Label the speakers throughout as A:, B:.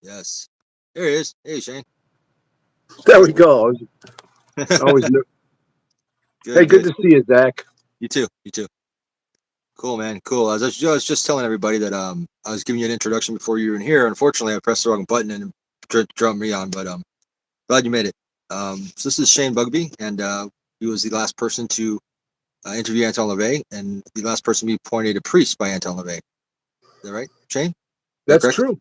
A: Yes. There he is. Hey, Shane.
B: There we go. Always. Hey,
A: Good,
B: good
A: good.
B: to see you, Zach.
A: You too. You too. Cool, man. Cool. I was just telling everybody that I was giving you an introduction before you were in here. Unfortunately, I pressed the wrong button and it drummed me on, but glad you made it. So this is Shane Bugbee, and he was the last person to interview Anton LaVey, and the last person to be appointed a priest by Anton LaVey. Is that right, Shane? Is that
B: That's
A: correct?
B: true.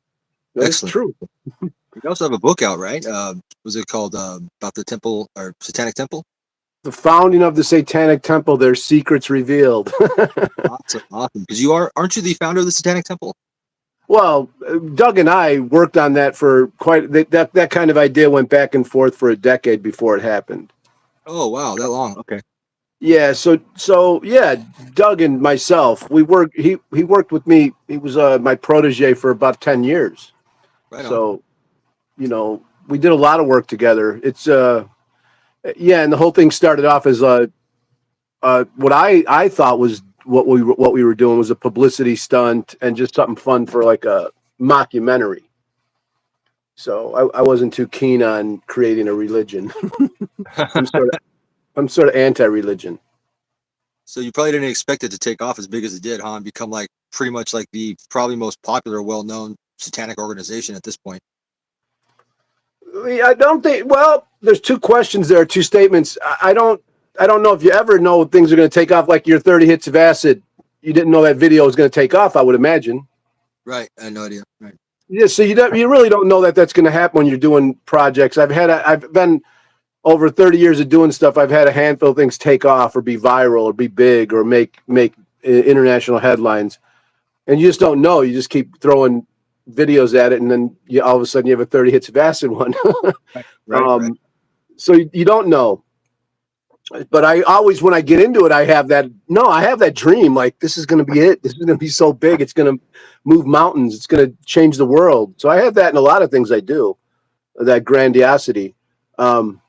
B: That is
A: Excellent.
B: true.
A: You also have a book out, right? Was it called about the temple or Satanic Temple?
B: The founding of the Satanic Temple, their secrets revealed.
A: Awesome, awesome. Because aren't you the founder of the Satanic Temple?
B: Well, Doug and I worked on that for that kind of idea went back and forth for a decade before it happened.
A: Oh wow, that long. Okay.
B: Yeah, so yeah, Doug and myself, we worked. He worked with me. He was my protege for about 10 years.
A: Right on.
B: So we did a lot of work together. It's yeah, and the whole thing started off as what I thought was what we were doing was a publicity stunt and just something fun for like a mockumentary. So I wasn't too keen on creating a religion. I'm sort of I'm sort of anti-religion.
A: So you probably didn't expect it to take off as big as it did, huh? And become like pretty much like the probably most popular, well-known satanic organization at this point.
B: I don't think. Well, there's two questions there, two statements. I don't know if you ever know things are going to take off. Like your 30 hits of acid, you didn't know that video was going to take off. I would imagine.
A: Right. I had no idea. Right.
B: Yeah, so you really don't know that that's going to happen when you're doing projects. I've been over 30 years of doing stuff. I've had a handful of things take off or be viral or be big or make international headlines, and you just don't know. You just keep throwing videos at it, and then all of a sudden you have a 30 hits of acid one.
A: Right. Right.
B: So you don't know. But I always, when I get into it, I have that dream. Like, this is going to be it. This is going to be so big. It's going to move mountains. It's going to change the world. So I have that in a lot of things I do, that grandiosity. And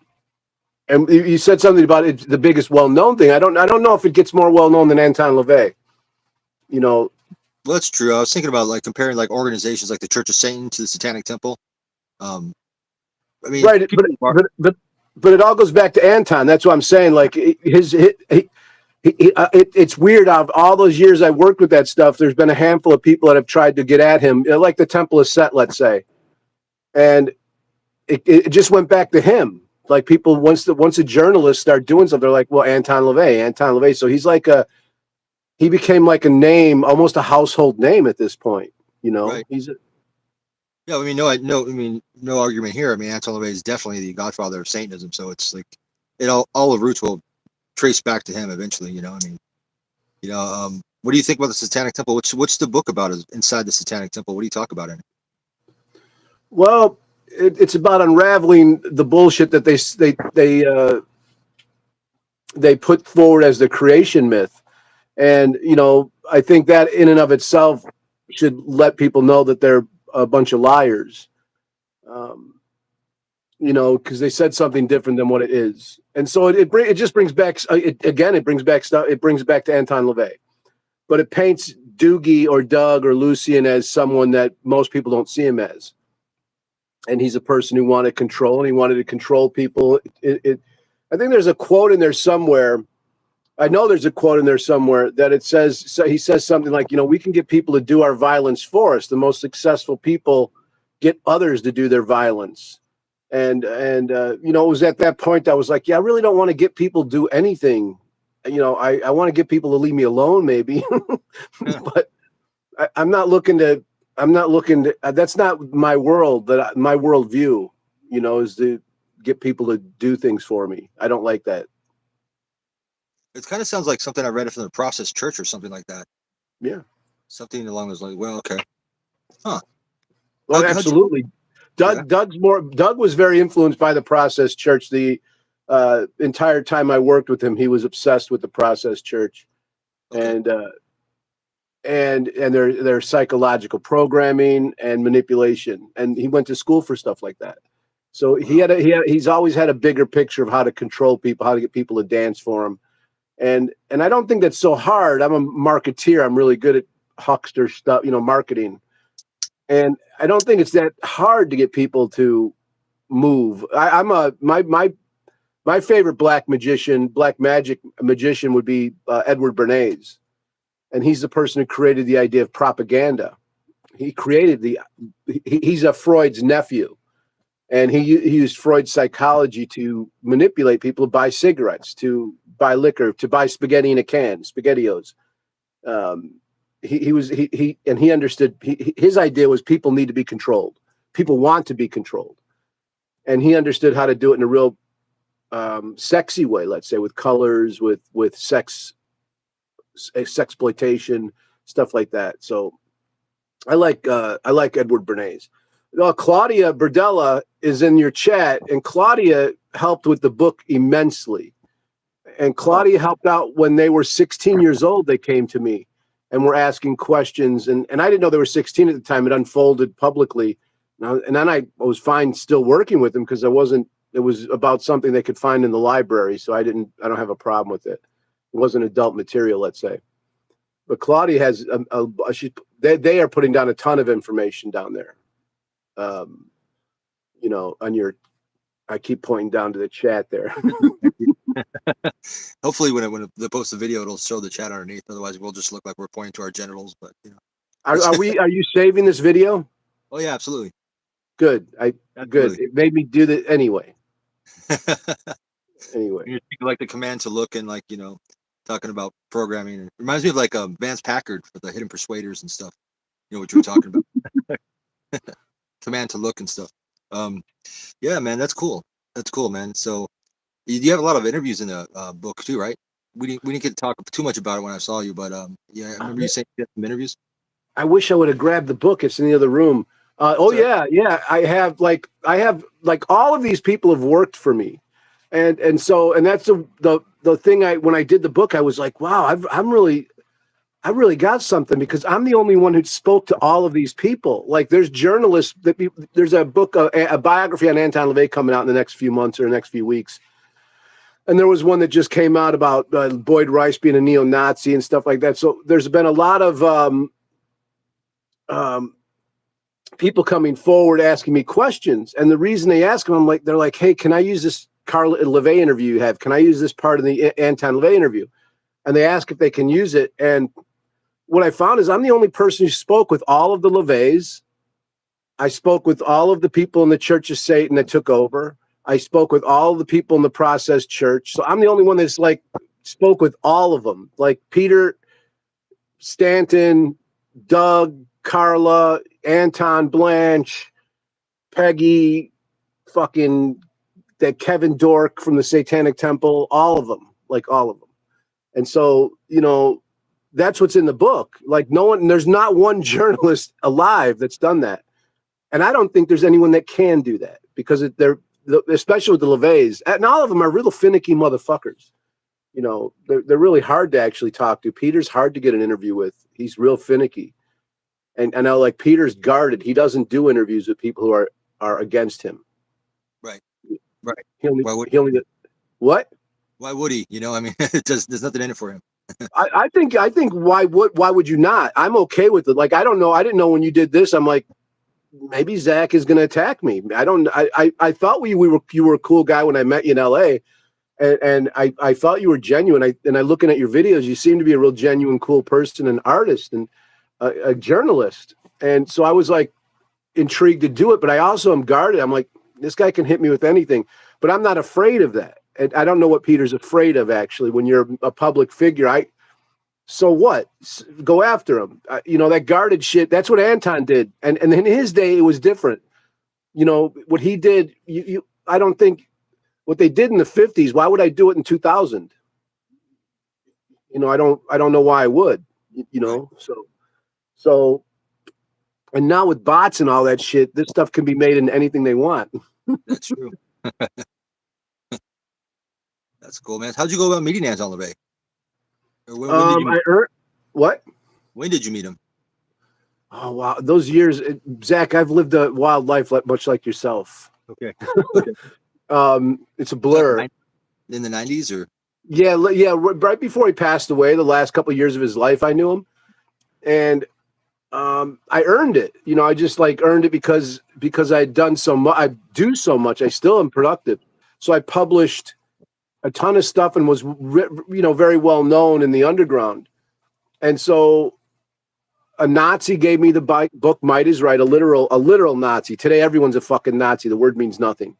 B: you said something about it, the biggest well-known thing. I don't know if it gets more well-known than Anton LaVey.
A: Well, that's true. I was thinking about like comparing like organizations like the Church of Satan to the Satanic Temple. I mean,
B: right. But it all goes back to Anton. That's what I'm saying. Like it's weird. Out of all those years I worked with that stuff, there's been a handful of people that have tried to get at him, like the Temple of Set, let's say, and it just went back to him. Like people, once a journalist start doing something, they're like, well, Anton LaVey. So he became like a name, almost a household name at this point.
A: right. Yeah, I mean, no argument here. I mean, Anton LaVey is definitely the godfather of Satanism. So it's like all the roots will trace back to him eventually. I mean, what do you think about the Satanic Temple? What's the book about inside the Satanic Temple? What do you talk about in it?
B: Well, it's about unraveling the bullshit that they put forward as the creation myth, and I think that in and of itself should let people know that they're a bunch of liars. Because they said something different than what it is, and so it just brings back it brings back stuff. It brings back to Anton LaVey, but it paints Doogie or Doug or Lucian as someone that most people don't see him as. And he's a person who wanted control, and he wanted to control people. I think there's a quote in there somewhere. I know there's a quote in there somewhere that it says, so he says something like, we can get people to do our violence for us. The most successful people get others to do their violence. And it was at that point I was like, yeah, I really don't want to get people to do anything. I want to get people to leave me alone, maybe, but I'm not looking to, that's not my world, my worldview, is to get people to do things for me. I don't like that.
A: It kind of sounds like something I read from the Process Church or something like that.
B: Yeah.
A: Something along those lines. Well, okay. Huh.
B: Well, absolutely. Doug was very influenced by the Process Church. The entire time I worked with him, he was obsessed with the Process Church. Okay. And their psychological programming and manipulation, and he went to school for stuff like that. So he's always had a bigger picture of how to control people, how to get people to dance for him, and I don't think that's so hard. I'm a marketeer. I'm really good at huckster stuff, marketing, And I don't think it's that hard to get people to move. My favorite black magic magician would be Edward Bernays, and he's the person who created the idea of propaganda. He's a Freud's nephew, and he used Freud's psychology to manipulate people to buy cigarettes, to buy liquor, to buy spaghetti in a can, SpaghettiOs. He understood. His idea was people need to be controlled. People want to be controlled, and he understood how to do it in a real sexy way. Let's say with colors, with sexploitation, stuff like that. So I like Edward Bernays. Claudia Berdella is in your chat, and Claudia helped with the book immensely. And Claudia helped out when they were 16 years old. They came to me and were asking questions, and I didn't know they were 16 at the time. It unfolded publicly, and then I was fine still working with them because it was about something they could find in the library, so I don't have a problem with it. It wasn't adult material, let's say. But Claudia has they are putting down a ton of information down there. On your, I keep pointing down to the chat there.
A: Hopefully, when they post the video, it'll show the chat underneath. Otherwise, we'll just look like we're pointing to our genitals. But
B: Are you saving this video?
A: Oh yeah, absolutely.
B: Good. Good. It made me do that anyway.
A: Anyway, you're like the command to look and talking about programming. It reminds me of like Vance Packard for the Hidden Persuaders and stuff. You know what you were talking about. Command to look and stuff. Yeah, man, that's cool. That's cool, man. So you have a lot of interviews in the book too, right? We didn't get to talk too much about it when I saw you, but yeah, I remember you saying you had some interviews.
B: I wish I would have grabbed the book. It's in the other room. Yeah. I have like all of these people have worked for me, and that's the thing. When I did the book, I was like, wow, I really got something because I'm the only one who spoke to all of these people. Like there's journalists there's a book, a biography on Anton LaVey coming out in the next few months or the next few weeks. And there was one that just came out about Boyd Rice being a neo-Nazi and stuff like that. So there's been a lot of people coming forward asking me questions. And the reason they ask them, they're like, hey, can I use this Carl LaVey interview you have? Can I use this part of the Anton LaVey interview? And they ask if they can use it. And what I found is I'm the only person who spoke with all of the LaVeys. I spoke with all of the people in the Church of Satan that took over. I spoke with all of the people in the Process Church. So I'm the only one that's spoke with all of them. Like Peter, Stanton, Doug, Carla, Anton, Blanche, Peggy, fucking that Kevin Dork from the Satanic Temple, all of them. And so, that's what's in the book. There's not one journalist alive that's done that. And I don't think there's anyone that can do that because especially with the LaVeys, and all of them are real finicky motherfuckers. They're really hard to actually talk to. Peter's hard to get an interview with. He's real finicky. And I know Peter's guarded. He doesn't do interviews with people who are against him.
A: Right.
B: What?
A: Why would he? There's nothing in it for him.
B: I think why would you not? I'm okay with it. I don't know. I didn't know when you did this. I'm like, maybe Zach is going to attack me. I thought you were a cool guy when I met you in LA, and I thought you were genuine. And looking at your videos, you seem to be a real genuine, cool person, an artist, and a journalist. And so I was intrigued to do it, but I also am guarded. I'm like, this guy can hit me with anything, but I'm not afraid of that. I don't know what Peter's afraid of, actually, when you're a public figure. So what? Go after him. That guarded shit, that's what Anton did. And in his day, it was different. What he did, I don't think what they did in the 50s, why would I do it in 2000? I don't know why I would, So, and now with bots and all that shit, this stuff can be made into anything they want.
A: That's true. That's cool, man. How'd you go about meeting Anton LaVey?
B: What?
A: When did you meet him?
B: Oh, wow. Those years, Zach, I've lived a wild life much like yourself.
A: Okay.
B: It's a blur.
A: In the 90s or?
B: Yeah. Right before he passed away, the last couple of years of his life, I knew him. And I earned it. You know, I just like earned it because I'd done so much. I do so much. I still am productive. So I published a ton of stuff and was, very well known in the underground. And so a Nazi gave me the book Might is Right, a literal Nazi. Today, everyone's a fucking Nazi. The word means nothing.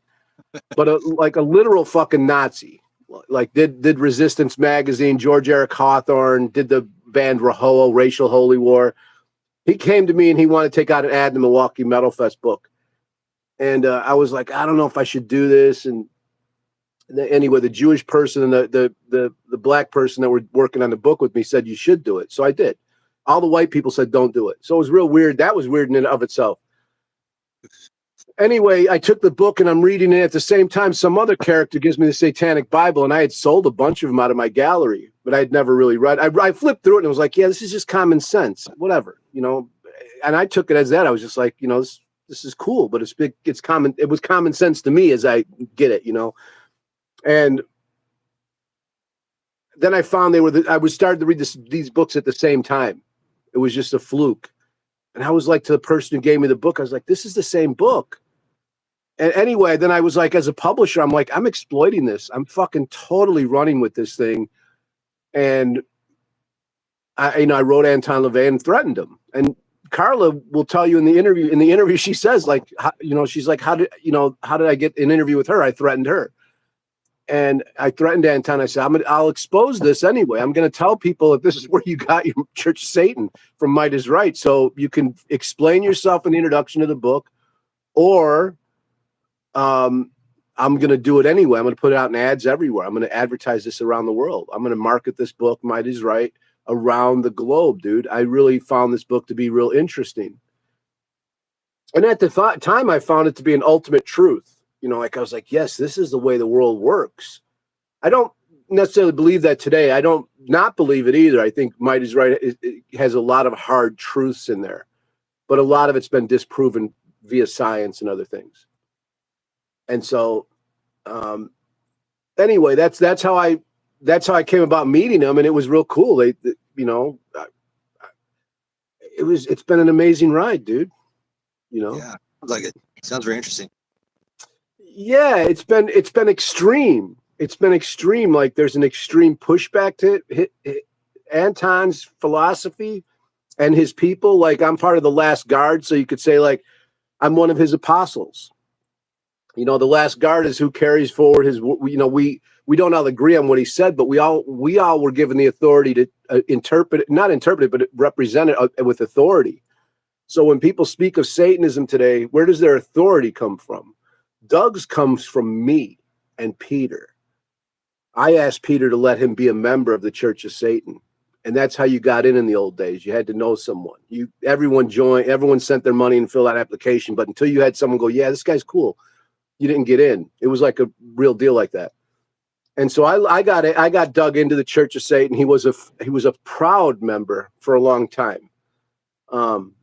B: But a literal fucking Nazi. Like did Resistance Magazine, George Eric Hawthorne, did the band Rahowa, Racial Holy War. He came to me and he wanted to take out an ad in the Milwaukee Metal Fest book. And I was like, I don't know if I should do this. And anyway, the Jewish person and the black person that were working on the book with me said, you should do it. So I did. All the white people said, don't do it. So it was real weird. That was weird in and of itself. Anyway, I took the book and I'm reading it. At the same time, some other character gives me the Satanic Bible, and I had sold a bunch of them out of my gallery, but I had never really read. I flipped through it and it was like, yeah, this is just common sense, whatever, And I took it as that. I was just like, this is cool, but it's big. It's common. It was common sense to me as I get it, And then I found I was starting to read these books at the same time. It was just a fluke. And I was like, to the person who gave me the book, I was like, this is the same book. And anyway, then I was like, as a publisher, I'm like, I'm exploiting this. I'm fucking totally running with this thing. And I wrote Anton LaVey and threatened him. And Carla will tell you in the interview, she says, like, she's like, how did I get an interview with her? I threatened her. And I threatened Anton. I said, I'll expose this anyway. I'm going to tell people that this is where you got your Church of Satan from Might is Right. So you can explain yourself in the introduction to the book, or I'm going to do it anyway. I'm going to put it out in ads everywhere. I'm going to advertise this around the world. I'm going to market this book, Might is Right, around the globe, dude. I really found this book to be real interesting. And at the time, I found it to be an ultimate truth. I was like, yes, this is the way the world works. I don't necessarily believe that today. I don't not believe it either. I think Might is Right. It has a lot of hard truths in there, but a lot of it's been disproven via science and other things. And so, anyway, that's how I came about meeting them, and it was real cool. It's been an amazing ride, dude.
A: Yeah, sounds like it. Sounds very interesting.
B: Yeah, it's been extreme. It's been extreme. Like there's an extreme pushback to Anton's philosophy and his people. Like I'm part of the last guard, so you could say like I'm one of his apostles. The last guard is who carries forward his. We don't all agree on what he said, but we all were given the authority to not interpret it, but represent it with authority. So when people speak of Satanism today, where does their authority come from? Doug's comes from me and Peter. I asked Peter to let him be a member of the Church of Satan. And that's how you got in the old days. You had to know someone. Everyone joined, everyone sent their money and filled out an application. But until you had someone go, yeah, this guy's cool, you didn't get in. It was like a real deal like that. And so I got dug into the Church of Satan. He was a proud member for a long time. And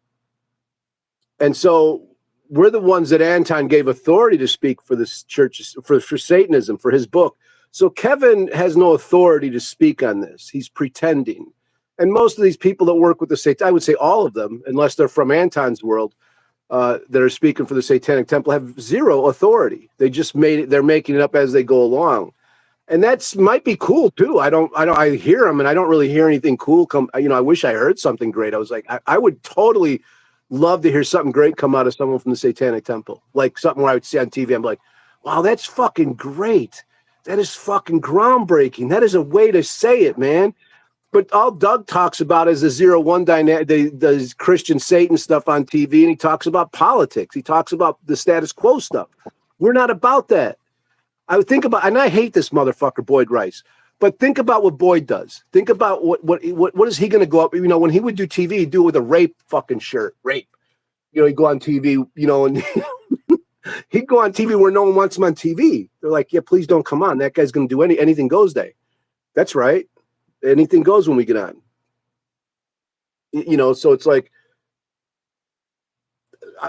B: so we're the ones that Anton gave authority to speak for this church, for Satanism, for his book. So Kevin has no authority to speak on this. He's pretending. And most of these people that work with the Satan, I would say all of them, unless they're from Anton's world, that are speaking for the Satanic Temple have zero authority. They just they're making it up as they go along. And might be cool too. I hear them and I don't really hear anything cool come. I wish I heard something great. I was like, I would totally love to hear something great come out of someone from the Satanic Temple, like something where I would see on TV. I'm like, wow, that's fucking great. That is fucking groundbreaking. That is a way to say it, man. But all Doug talks about is the 0-1 dynamic, the Christian Satan stuff on TV, and he talks about politics. He talks about the status quo stuff. We're not about that. I would think about, and I hate this motherfucker, Boyd Rice. But think about what Boyd does. Think about what is he going to go up? When he would do TV, he'd do it with a rape fucking shirt. Rape. He'd go on TV, and he'd go on TV where no one wants him on TV. They're like, yeah, please don't come on. That guy's going to do anything goes day. That's right. Anything goes when we get on. So it's like,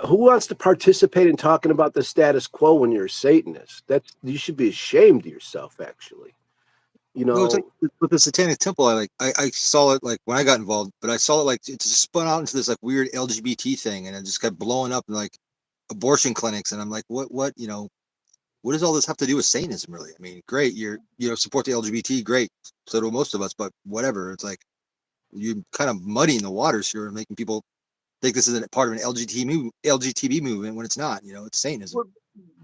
B: who wants to participate in talking about the status quo when you're a Satanist? You should be ashamed of yourself, actually. You
A: No, it's like
B: know,
A: with the Satanic Temple. I saw it like when I got involved, but I saw it like it just spun out into this like weird LGBT thing, and it just kept blowing up in like abortion clinics, and I'm like, what, what does all this have to do with Satanism, really? I mean, great, support the LGBT, great, so do most of us, but whatever. It's like you kind of muddying the waters here and making people think this is a part of an LGBT movement when it's not. It's Satanism.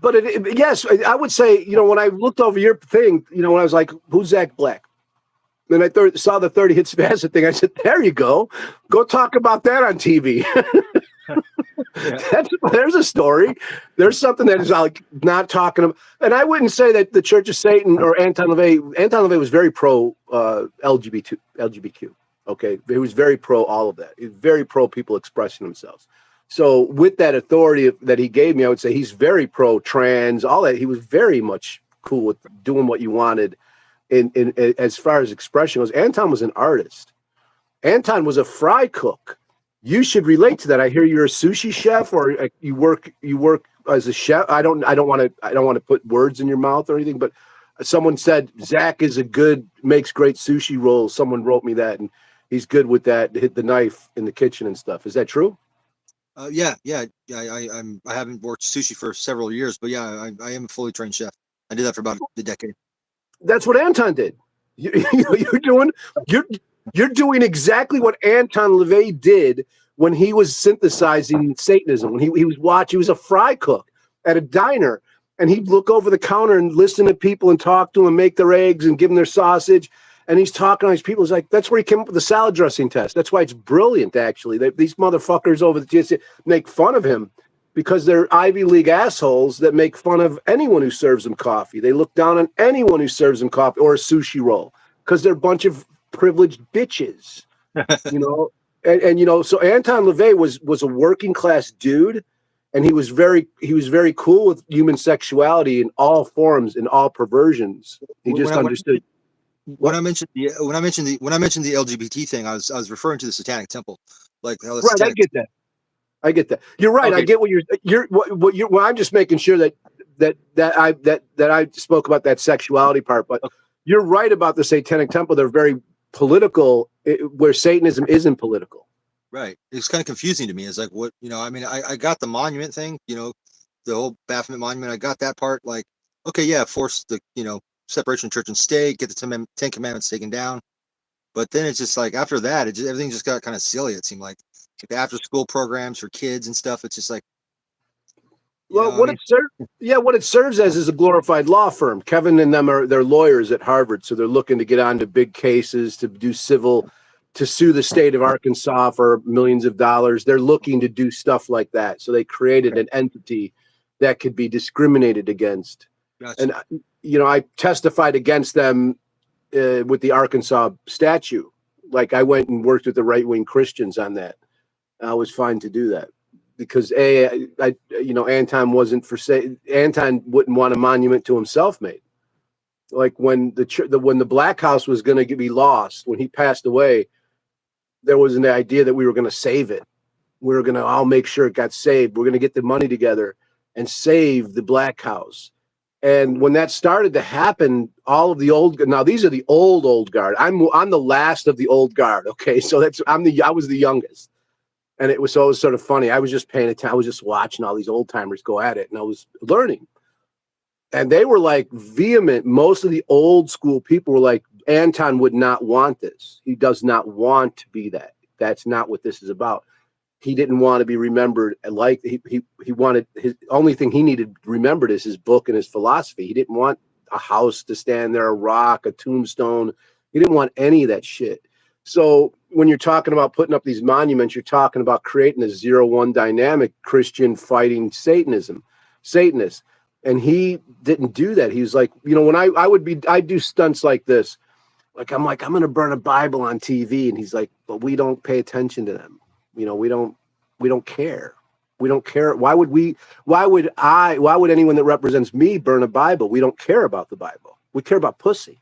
B: but yes, I would say, when I looked over your thing, when I was like, who's Zach Black? Then I saw the 30 Hits Faster thing. I said, there you go. Go talk about that on TV. There's a story. There's something that is like not talking about. And I wouldn't say that the Church of Satan or Anton LaVey. Anton LaVey was very pro LGBTQ. Okay, he was very pro all of that. He was very pro people expressing themselves. So with that authority that he gave me, I would say he's very pro trans. All that. He was very much cool with doing what you wanted. In as far as expression goes, Anton was an artist. Anton was a fry cook. You should relate to that. I hear you're a sushi chef, or you work as a chef. I don't want to put words in your mouth or anything, but someone said Zach makes great sushi rolls. Someone wrote me that, and he's good with that. Hit the knife in the kitchen and stuff. Is that true?
A: Yeah. I haven't worked sushi for several years, but yeah, I am a fully trained chef. I did that for about a decade.
B: That's what Anton did. You're doing exactly what Anton LaVey did when he was synthesizing Satanism. When he was a fry cook at a diner, and he'd look over the counter and listen to people and talk to them and make their eggs and give them their sausage. And he's talking to these people. It's like, that's where he came up with the salad dressing test. That's why it's brilliant, actually. These motherfuckers over the TSA make fun of him because they're Ivy League assholes that make fun of anyone who serves them coffee. They look down on anyone who serves them coffee or a sushi roll because they're a bunch of privileged bitches, And so Anton LaVey was a working class dude, and he was very cool with human sexuality in all forms, in all perversions. He just understood.
A: When I mentioned the LGBT thing, I was referring to the Satanic Temple, like how the
B: Right, I get that. You're right. Okay. I get what I'm just making sure that I spoke about that sexuality part, but you're right about the Satanic Temple. They're very political, where Satanism isn't political.
A: Right. It's kind of confusing to me. It's like, what, I mean, I got the monument thing, the whole Baphomet monument. I got that part. Like, okay, yeah, force the, separation of church and state, get the Ten Commandments taken down. But then it's just like, after that, everything just got kind of silly. It seemed like the after school programs for kids and stuff. It's just like,
B: what it serves as is a glorified law firm. Kevin and them they're lawyers at Harvard, so they're looking to get onto big cases, to do civil, to sue the state of Arkansas for millions of dollars. They're looking to do stuff like that. So they created an entity that could be discriminated against. Gotcha. And I testified against them with the Arkansas statue. Like, I went and worked with the right-wing Christians on that. I was fine to do that. Because Anton wasn't for say. Anton wouldn't want a monument to himself made. Like when the Black House was going to be lost, when he passed away, there was an idea that we were going to save it. We were going to all make sure it got saved. We're going to get the money together and save the Black House. And when that started to happen, all of the these are the old guard. I'm the last of the old guard. Okay, so I was the youngest. And it was sort of funny. I was just paying attention. I was just watching all these old timers go at it, and I was learning. And they were like vehement. Most of the old school people were like, Anton would not want this. He does not want to be that. That's not what this is about. He didn't want to be remembered like he wanted. His only thing he needed remembered is his book and his philosophy. He didn't want a house to stand there, a rock, a tombstone. He didn't want any of that shit. So when you're talking about putting up these monuments, you're talking about creating a 0-1 dynamic, Christian fighting Satanists. And he didn't do that. He was like, when I'd do stunts like this. I'm going to burn a Bible on TV. And he's like, but we don't pay attention to them. We don't care. We don't care. Why would anyone that represents me burn a Bible? We don't care about the Bible. We care about pussy.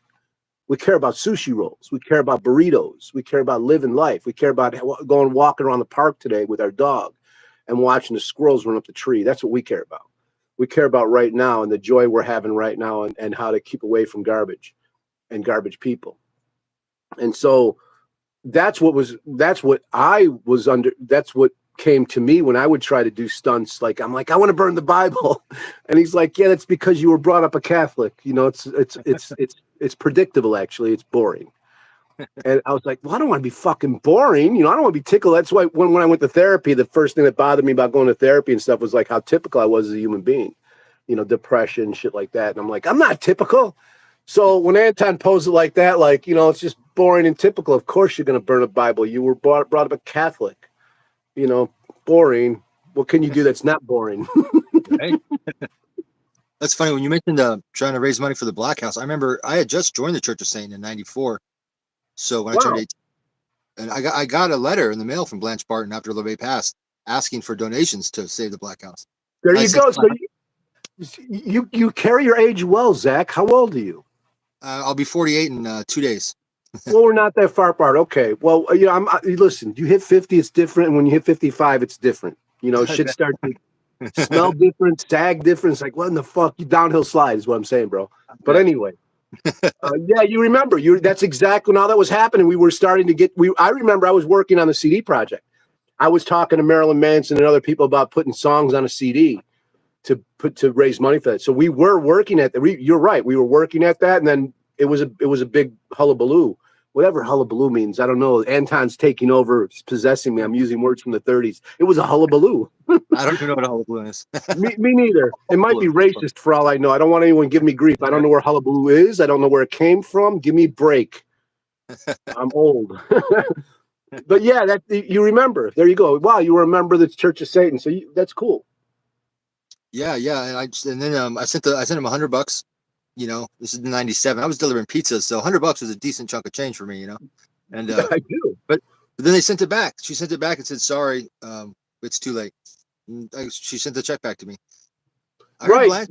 B: We care about sushi rolls. We care about burritos. We care about living life. We care about going walking around the park today with our dog and watching the squirrels run up the tree. That's what we care about. We care about right now and the joy we're having right now and how to keep away from garbage. and garbage people. And so that's what came to me when I would try to do stunts. Like, I'm like, I want to burn the Bible. And he's like, yeah, that's because you were brought up a Catholic. You know, it's predictable. Actually, it's boring. And I was like, well, I don't want to be fucking boring. You know, I don't want to be tickled. That's why when I went to therapy, the first thing that bothered me about going to therapy and stuff was like how typical I was as a human being, you know, depression, shit like that. And I'm like, I'm not typical. So when Anton posed it like that, like, you know, it's just boring and typical. Of course you're going to burn a Bible. You were brought up a Catholic. You know, boring. What can you do that's not boring?
A: Right. That's funny. When you mentioned trying to raise money for the Black House, I remember I had just joined the Church of Satan in '94. So when I turned 18, and I got a letter in the mail from Blanche Barton after LaVey passed, asking for donations to save the Black House.
B: There you go. So you carry your age well, Zach. How old are you?
A: I'll be 48 in 2 days.
B: Well, we're not that far apart. Okay. Well, you know, listen, you hit 50, it's different. And when you hit 55, it's different. You know, shit starts to smell different, sag different. It's like, what in the fuck? You downhill slide is what I'm saying, bro. But anyway, yeah, you remember, that's exactly when all that was happening. We were starting to I remember I was working on the CD project. I was talking to Marilyn Manson and other people about putting songs on a CD to raise money for that. So we were working at you're right. We were working at that. And then it was a big hullabaloo. Whatever hullabaloo means, I don't know. Anton's taking over, possessing me. I'm using words from the 30s. It was a hullabaloo.
A: I don't even know what a hullabaloo is.
B: me neither. It might be racist for all I know. I don't want anyone to give me grief. I don't know where hullabaloo is. I don't know where it came from. Give me a break. I'm old. But yeah, that you remember. There you go. Wow, you were a member of the Church of Satan. So that's cool.
A: Yeah. And then I sent him $100. You know, this is '97. I was delivering pizzas, so $100 was a decent chunk of change for me. You know, and
B: I do.
A: But then they sent it back. She sent it back and said, "Sorry, it's too late." She sent the check back to me. I heard Blanche,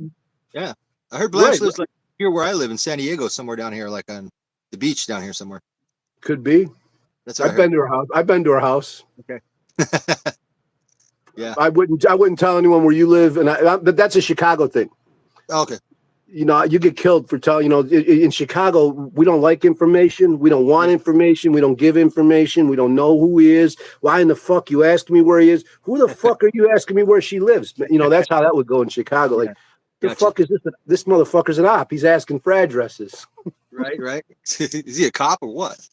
A: yeah, I heard Blanche lives like here where I live in San Diego, somewhere down here, like on the beach down here somewhere.
B: Could be.
A: That's
B: I've been to her house. I've been to her house.
A: Okay. Yeah.
B: I wouldn't tell anyone where you live, but that's a Chicago thing.
A: Okay.
B: You know, you get killed for telling, you know, in Chicago, we don't like information. We don't want information. We don't give information. We don't know who he is. Why in the fuck you asking me where he is? Who the fuck are you asking me where she lives? You know, that's how that would go in Chicago. Like, the fuck is this? This motherfucker's an op. He's asking for addresses.
A: Right. Is he a cop or what?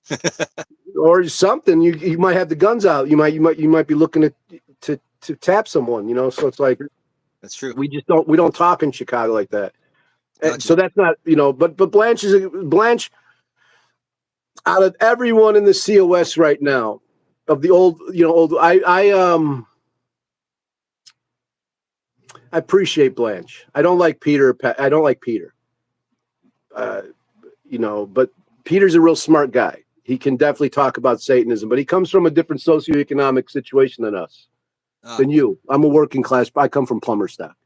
B: Or something. You might have the guns out. You might be looking to tap someone, you know? So it's like,
A: that's true.
B: We don't talk in Chicago like that. Gotcha. So that's not, you know, but Blanche out of everyone in the COS right now, of the old, you know, I appreciate Blanche. I don't like Peter. You know, but Peter's a real smart guy. He can definitely talk about Satanism, but he comes from a different socioeconomic situation than us, than you. I'm a working class. I come from plumber stock.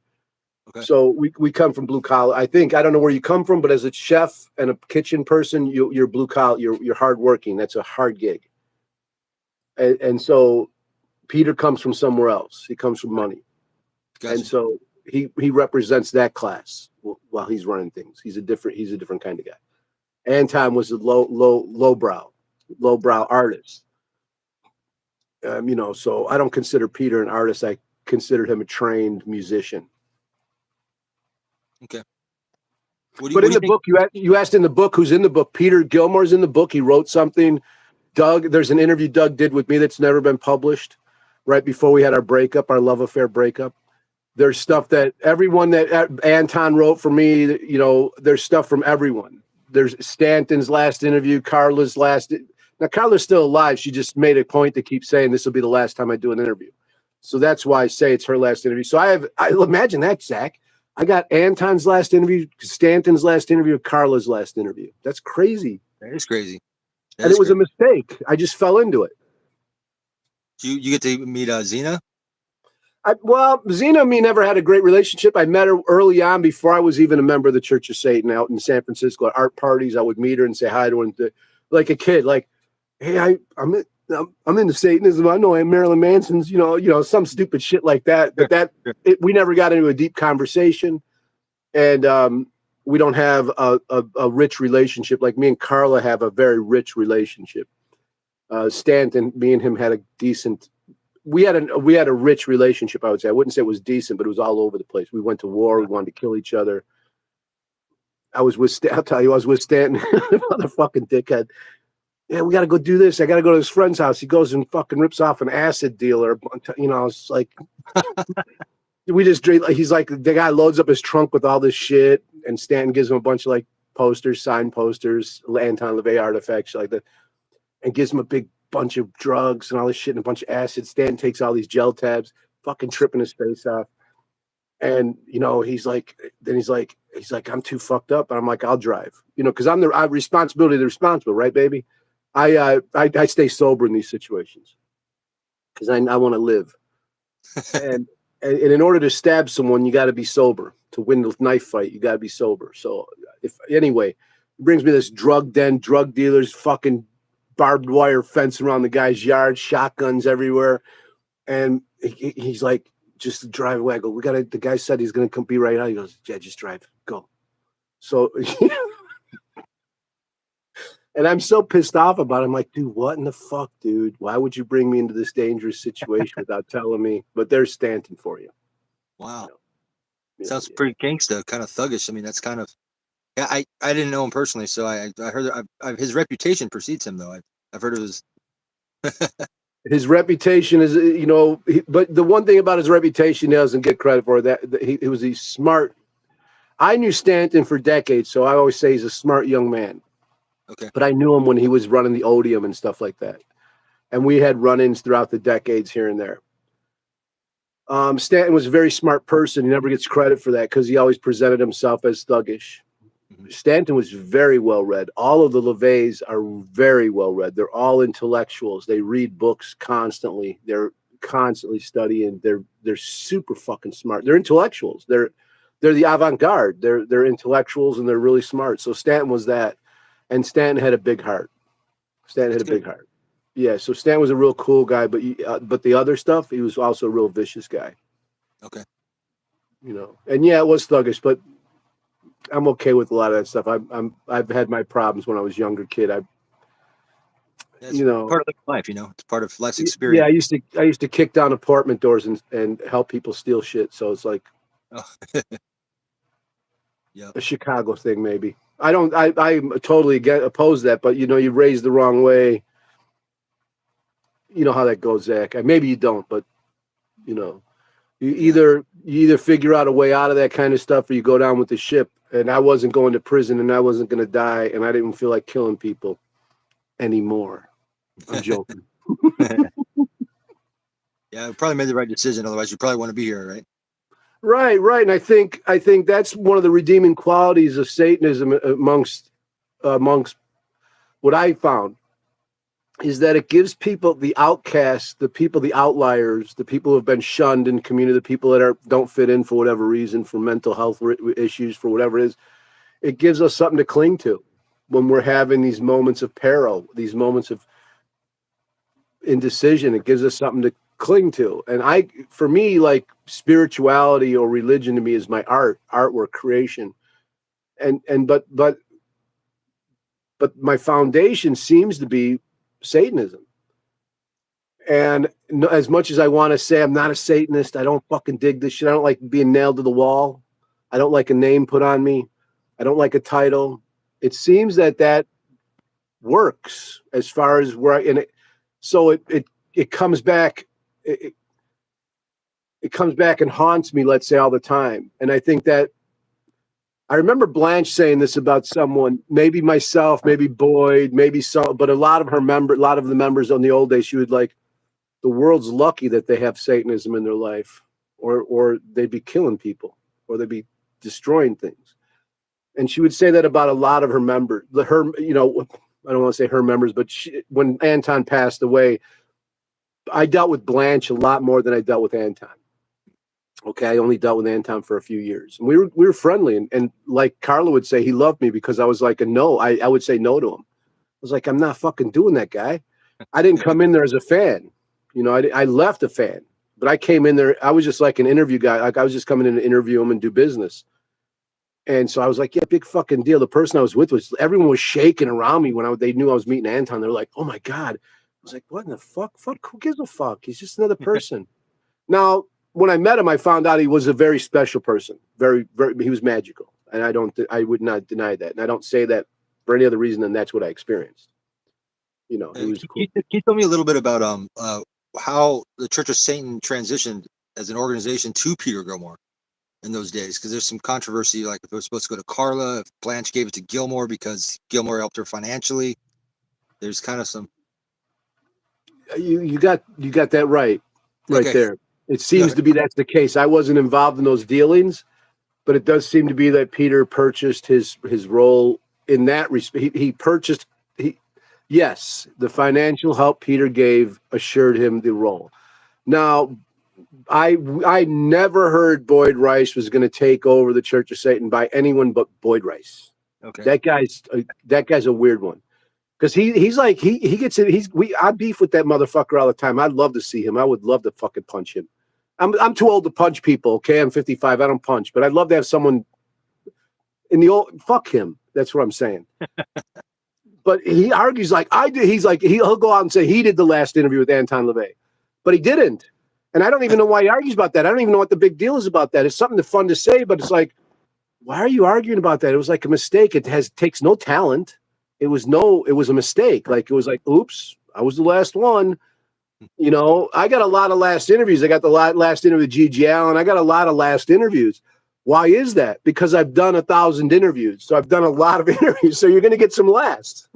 B: Okay. So we come from blue collar. I don't know where you come from, but as a chef and a kitchen person, you're blue collar. You're hardworking. That's a hard gig. And so Peter comes from somewhere else. He comes from money, gotcha. And so he represents that class while he's running things. He's a different kind of guy. Anton was a lowbrow artist. You know, so I don't consider Peter an artist. I consider him a trained musician.
A: Okay.
B: But in the book, you asked in the book, who's in the book? Peter Gilmore's in the book. He wrote something. Doug, there's an interview Doug did with me that's never been published right before we had our love affair breakup. There's stuff that everyone that Anton wrote for me, you know, there's stuff from everyone. There's Stanton's last interview, Carla's last. Now, Carla's still alive. She just made a point to keep saying this will be the last time I do an interview. So that's why I say it's her last interview. So I imagine that, Zach. I got Anton's last interview, Stanton's last interview, Carla's last interview. That's crazy.
A: That is crazy.
B: And it was a mistake. I just fell into it.
A: You get to meet Zena?
B: Zena and me never had a great relationship. I met her early on before I was even a member of the Church of Satan out in San Francisco at art parties. I would meet her and say hi to her, like a kid, like, hey, I'm into Satanism. I know I'm Marilyn Manson's, you know, some stupid shit like that. But we never got into a deep conversation. And we don't have a rich relationship. Like me and Carla have a very rich relationship. Stanton, me and him had a decent. We had a rich relationship. I would say. I wouldn't say it was decent, but it was all over the place. We went to war. We wanted to kill each other. I'll tell you, I was with Stanton, motherfucking dickhead. Yeah, we got to go do this. I got to go to his friend's house. He goes and fucking rips off an acid dealer. You know, it's like, we just drink. He's like, the guy loads up his trunk with all this shit, and Stanton gives him a bunch of like posters, signed posters, Anton LaVey artifacts, like that, and gives him a big bunch of drugs and all this shit and a bunch of acid. Stanton takes all these gel tabs, fucking tripping his face off. And, you know, he's like, I'm too fucked up. And I'm like, I'll drive, you know, because I have responsibility to the responsible, right, baby? I stay sober in these situations because I want to live. and in order to stab someone, you got to be sober. To win the knife fight, you got to be sober. So anyway, it brings me this drug den, drug dealers, fucking barbed wire fence around the guy's yard, shotguns everywhere. And he's like, just drive away. I go, the guy said he's going to come be right out. He goes, yeah, just drive, go. So, and I'm so pissed off about it. I'm like, dude, what in the fuck, dude? Why would you bring me into this dangerous situation without telling me? But there's Stanton for you.
A: Wow.
B: You know?
A: Sounds pretty gangsta, kind of thuggish. I mean, that's kind of, yeah, I didn't know him personally, so I heard that his reputation precedes him, though. I've heard of his.
B: His reputation is, you know, but the one thing about his reputation he doesn't get credit for that he was a smart. I knew Stanton for decades, so I always say he's a smart young man.
A: Okay.
B: But I knew him when he was running the Odium and stuff like that, and we had run-ins throughout the decades here and there. Stanton was a very smart person. He never gets credit for that because he always presented himself as thuggish. Stanton was very well read. All of the LaVeys are very well read. They're all intellectuals. They read books constantly. They're constantly studying. They're super fucking smart. They're intellectuals. They're the avant-garde. They're intellectuals and they're really smart. So Stanton was that, and Stanton had a big heart. Big heart. Yeah. So Stanton was a real cool guy, but the other stuff, he was also a real vicious guy.
A: Okay.
B: You know, and yeah, it was thuggish, but I'm okay with a lot of that stuff. I've had my problems when I was a younger kid.
A: You know, part of life. You know, it's part of life's experience.
B: Yeah, I used to kick down apartment doors and help people steal shit. So it's like,
A: yeah,
B: a Chicago thing maybe. I totally oppose that, but you know, you raised the wrong way. You know how that goes, Zach. Maybe you don't, but you know, you either figure out a way out of that kind of stuff, or you go down with the ship. And I wasn't going to prison, and I wasn't going to die, and I didn't feel like killing people anymore. I'm joking.
A: Yeah, I probably made the right decision. Otherwise, you probably want to be here, right?
B: Right. And I think that's one of the redeeming qualities of Satanism amongst what I found is that it gives people, the outcasts, the people, the outliers, the people who have been shunned in community, the people that don't fit in for whatever reason, for mental health issues, for whatever it is, it gives us something to cling to when we're having these moments of peril, these moments of indecision. It gives us something to cling to. And for me, like spirituality or religion to me is my artwork, creation. But my foundation seems to be Satanism. And as much as I want to say I'm not a Satanist, I don't fucking dig this shit. I don't like being nailed to the wall. I don't like a name put on me. I don't like a title. It seems that works as far as so it comes back. It comes back and haunts me, let's say, all the time. And I think that I remember Blanche saying this about someone, maybe myself, maybe Boyd, maybe some, but a lot of the members on the old days, she would like, the world's lucky that they have Satanism in their life, or they'd be killing people, or they'd be destroying things. And she would say that about a lot of her members. I don't want to say her members, but when Anton passed away, I dealt with Blanche a lot more than I dealt with Anton. Okay, I only dealt with Anton for a few years. And we were friendly, and like Carla would say, he loved me because I was like a no. I would say no to him. I was like, I'm not fucking doing that, guy. I didn't come in there as a fan. You know, I left a fan, but I came in there. I was just like an interview guy. Like I was just coming in to interview him and do business. And so I was like, yeah, big fucking deal. The person I was with everyone was shaking around me when they knew I was meeting Anton. They're like, oh my God. I was like, what in the fuck? Fuck, who gives a fuck? He's just another person. Now, when I met him, I found out he was a very special person. Very, very, he was magical. And I would not deny that. And I don't say that for any other reason than that's what I experienced. You know, he was cool.
A: Can you tell me a little bit about how the Church of Satan transitioned as an organization to Peter Gilmore in those days? Because there's some controversy, like if it was supposed to go to Carla, if Blanche gave it to Gilmore because Gilmore helped her financially. There's kind of some.
B: You got that right
A: Okay.
B: there. It seems to be that's the case. I wasn't involved in those dealings, but it does seem to be that Peter purchased his role in that respect. He purchased. Yes, the financial help Peter gave assured him the role. Now, I never heard Boyd Rice was going to take over the Church of Satan by anyone but Boyd Rice.
A: Okay,
B: that guy's a weird one because he's like he gets it. I beef with that motherfucker all the time. I'd love to see him. I would love to fucking punch him. I'm too old to punch people. Okay, I'm 55. I don't punch, but I'd love to have someone in the old. Fuck him. That's what I'm saying. But he argues like I did. He's like he'll go out and say he did the last interview with Anton LaVey, but he didn't. And I don't even know why he argues about that. I don't even know what the big deal is about that. It's something fun to say, but it's like, why are you arguing about that? It was like a mistake. It takes no talent. It was a mistake. Like it was like, oops, I was the last one. You know, I got a lot of last interviews. I got the last interview with G.G. Allen. I got a lot of last interviews. Why is that? Because I've done 1,000 interviews. So I've done a lot of interviews. So you're going to get some last.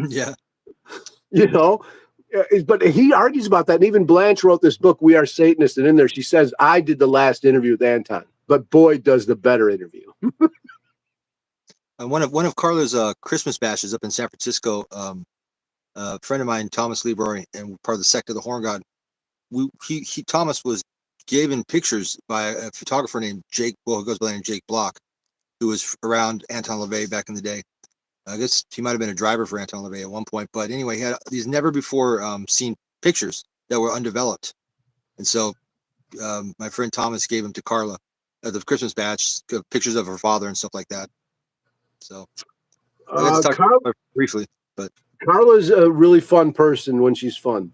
A: Yeah.
B: You know, but he argues about that. And even Blanche wrote this book, We Are Satanists. And in there, she says, I did the last interview with Anton, but Boyd does the better interview.
A: One of Carla's Christmas bashes up in San Francisco, a friend of mine, Thomas Leroy, and part of the Sect of the Horn God, Thomas was given pictures by a photographer named Jake, who goes by the name Jake Block, who was around Anton LaVey back in the day. I guess he might have been a driver for Anton LaVey at one point, but anyway, he had these never before seen pictures that were undeveloped. And so my friend Thomas gave them to Carla at the Christmas batch, pictures of her father and stuff like that. So I got to talk about her briefly, but Carla's
B: a really fun person when she's fun.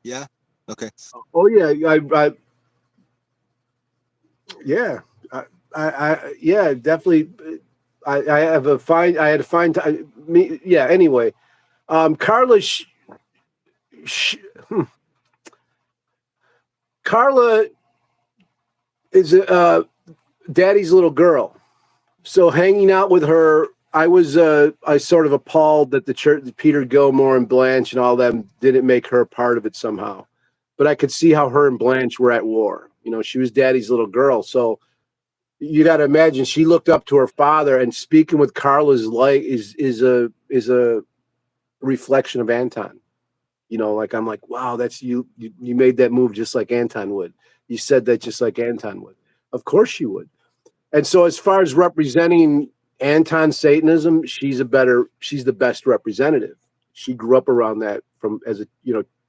A: Yeah. Okay.
B: Oh yeah. Yeah, definitely. I had to find time. Anyway, Carla. Carla is Daddy's little girl. So hanging out with her, I sort of appalled that the church, Peter Gilmore and Blanche and all them didn't make her part of it somehow. But I could see how her and Blanche were at war. You know, she was Daddy's little girl. So you got to imagine she looked up to her father, and speaking with Carla's light is a reflection of Anton. You know, like I'm like, wow, that's you made that move just like Anton would. You said that just like Anton would. Of course she would. And so as far as representing Anton Satanism, she's the best representative. She grew up around that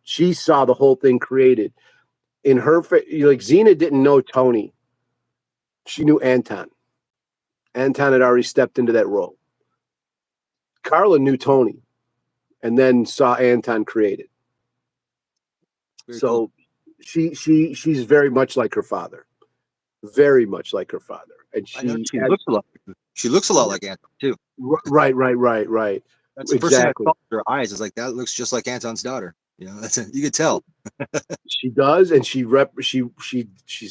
B: she saw the whole thing created in her. Like Xena didn't know Tony. She knew Anton. Anton had already stepped into that role. Carla knew Tony and then saw Anton created. Very cool. She's very much like her father. Very much like her father. And she looks a lot.
A: She looks a lot like Anton too.
B: Right.
A: That's the first thing I thought with her eyes. Is like that looks just like Anton's daughter. You know, you could tell.
B: She does, and she's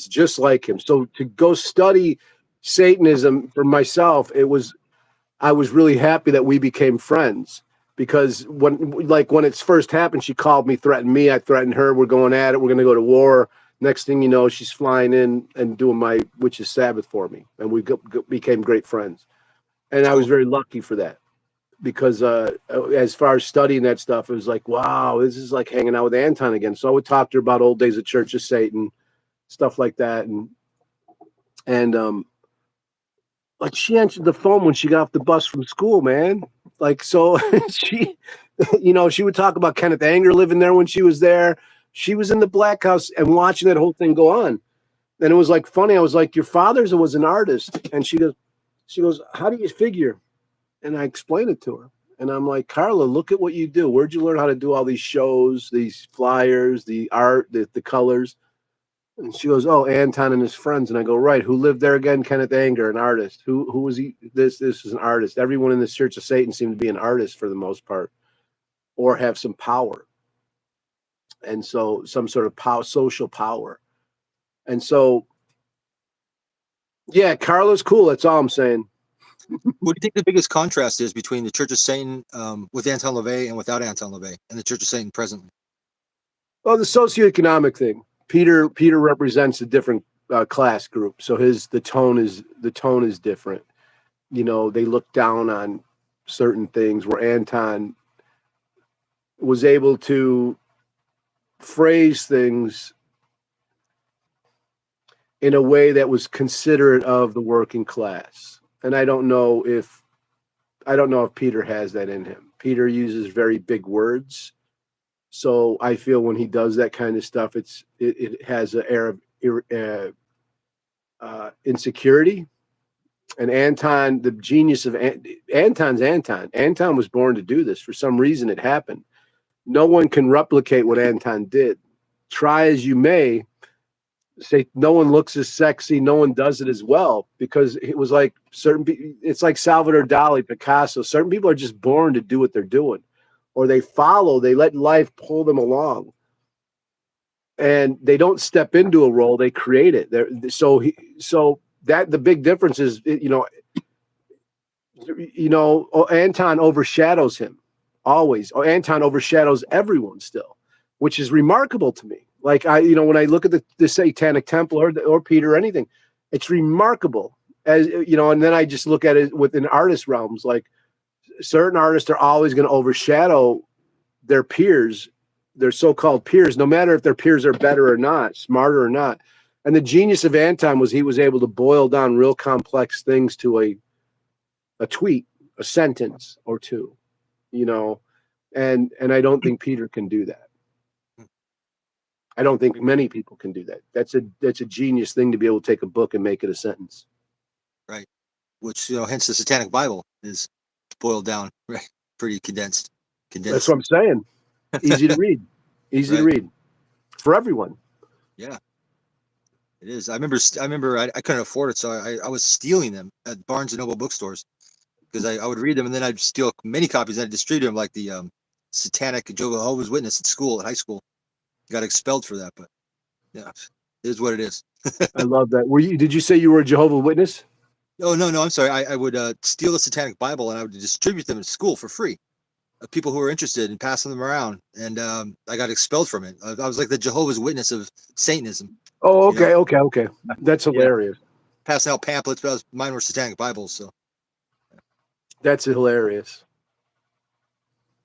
B: just like him. So to go study Satanism for myself, I was really happy that we became friends, because when it's first happened, she called me, threatened me, I threatened her. We're going at it. We're going to go to war. Next thing you know, she's flying in and doing my witch's Sabbath for me, and we became great friends. And I was very lucky for that, because as far as studying that stuff, it was like, wow, this is like hanging out with Anton again. So I would talk to her about old days of Church of Satan, stuff like that, and like she answered the phone when she got off the bus from school, man. Like, so she would talk about Kenneth Anger living there when she was there. She was in the Black House and watching that whole thing go on. And it was like funny. I was like, your father was an artist. And she goes, She goes, "How do you figure?" And I explain it to her. And I'm like, "Carla, look at what you do. Where'd you learn how to do all these shows, these flyers, the art, the colors?" And she goes, "Oh, Anton and his friends." And I go, "Right. Who lived there again?" Kenneth Anger, an artist. Who was he? This is an artist. Everyone in the Church of Satan seemed to be an artist for the most part, or have some power. And so some sort of social power. And so, yeah, Carla's cool. That's all I'm saying.
A: What do you think the biggest contrast is between the Church of Satan with Anton LaVey and without Anton LaVey, and the Church of Satan presently?
B: Well, the socioeconomic thing. Peter represents a different class group, so the tone is different. You know, they look down on certain things where Anton was able to phrase things in a way that was considerate of the working class. And I don't know if Peter has that in him. Peter uses very big words. So I feel when he does that kind of stuff, it has an air of insecurity. And Anton, the genius of Anton's Anton. Anton was born to do this. For some reason, it happened. No one can replicate what Anton did. Try as you may, say no one looks as sexy, no one does it as well, because it was like it's like Salvador Dali, Picasso. Certain people are just born to do what they're doing, or they let life pull them along, and they don't step into a role, they create it. So that the big difference is, Anton overshadows him always. Or Anton overshadows everyone still, which is remarkable to me. Like when I look at the Satanic Temple or Peter or anything, it's remarkable. As and then I just look at it within artist realms. Like certain artists are always going to overshadow their peers, their so-called peers, no matter if their peers are better or not, smarter or not. And the genius of Anton was he was able to boil down real complex things to a tweet, a sentence or two, and I don't think Peter can do that. I don't think many people can do that. That's a genius thing to be able to take a book and make it a sentence.
A: Right. Which, hence the Satanic Bible is boiled down, right? Pretty condensed.
B: That's what I'm saying. Easy to read. Easy to read for everyone.
A: Yeah. It is. I remember I couldn't afford it, so I was stealing them at Barnes and Noble bookstores, because I would read them, and then I'd steal many copies and I'd distribute them, like the Satanic Jehovah's Witness at high school. Got expelled for that, but yeah, it is what it is.
B: I love that. Did you say you were a Jehovah's Witness?
A: Oh, no, I'm sorry. I would steal the Satanic Bible and I would distribute them in school for free. People who were interested in passing them around, and I got expelled from it. I was like the Jehovah's Witness of Satanism.
B: Oh, okay, okay. That's hilarious.
A: Passing out pamphlets, but mine were Satanic Bibles. So
B: that's hilarious.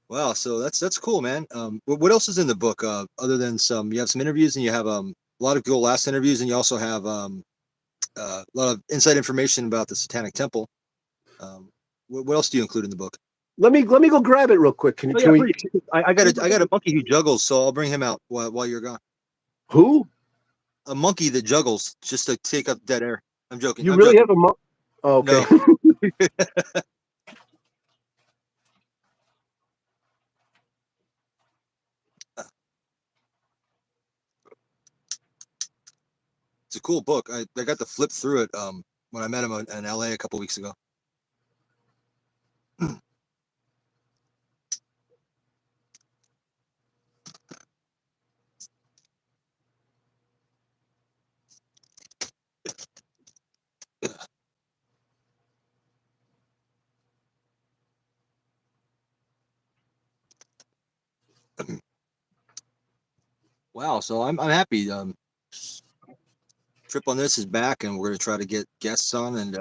A: Wow, so that's cool, man. What else is in the book other than you have some interviews, and you have a lot of good last interviews, and you also have a lot of inside information about the Satanic Temple. What else do you include in the book?
B: Let me go grab it real quick. Can we?
A: I got a monkey who juggles, so I'll bring him out while you're gone.
B: Who?
A: A monkey that juggles just to take up dead air. I'm joking.
B: You really have a monkey? Oh, okay. No.
A: It's a cool book. I got to flip through it when I met him in LA a couple weeks ago. Wow, so I'm happy. Trip on this is back, and we're going to try to get guests on, and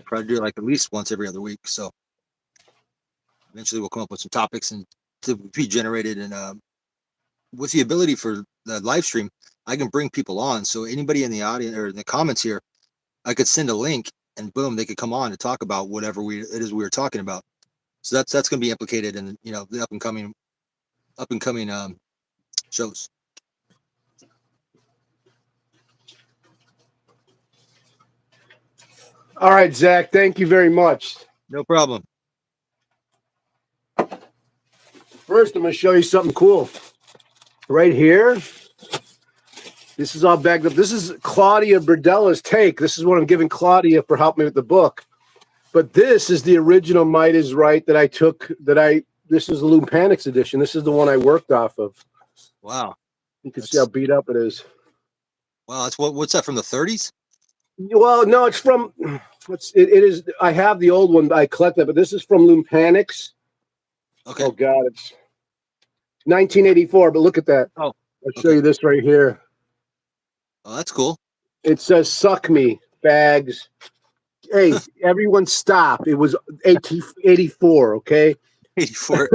A: try to do it like at least once every other week. So eventually we'll come up with some topics and to be generated, and with the ability for the live stream, I can bring people on. So anybody in the audience or in the comments here, I could send a link, and boom, they could come on to talk about whatever it is we were talking about. So that's going to be implicated in the up and coming shows.
B: All right, Zach, thank you very much.
A: No problem.
B: First, I'm going to show you something cool. Right here, this is all bagged up. This is Claudia Berdella's take. This is what I'm giving Claudia for helping me with the book. But this is the original Might is Right that I took, this is the Lumpanics edition. This is the one I worked off of.
A: Wow.
B: You can see how beat up it is.
A: Wow, that's what's that, from the 30s?
B: Well, no, it's from, it is, I have the old one, I collect that, but this is from Lumpanics.
A: Okay.
B: Oh, God, it's 1984, but look at that.
A: Oh,
B: I'll show you this right here.
A: Oh, that's cool.
B: It says, "Suck me, bags." Hey, everyone stop. It was 1884, okay?
A: 84.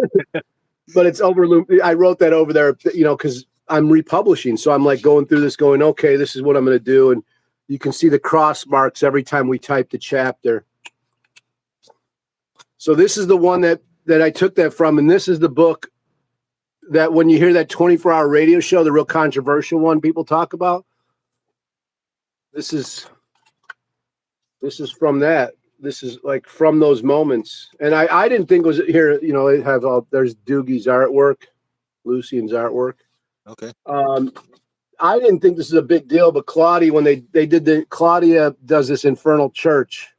B: But it's over. I wrote that over there, because I'm republishing. So I'm like going through this going, okay, this is what I'm going to do. And you can see the cross marks every time we type the chapter. So this is the one that I took that from. And this is the book that when you hear that 24-hour radio show, the real controversial one people talk about, this is from that. This is like from those moments. And I didn't think it was here, it has there's Doogie's artwork, Lucian's artwork.
A: Okay.
B: I didn't think this is a big deal, but Claudia, when they did Claudia does this Infernal Church.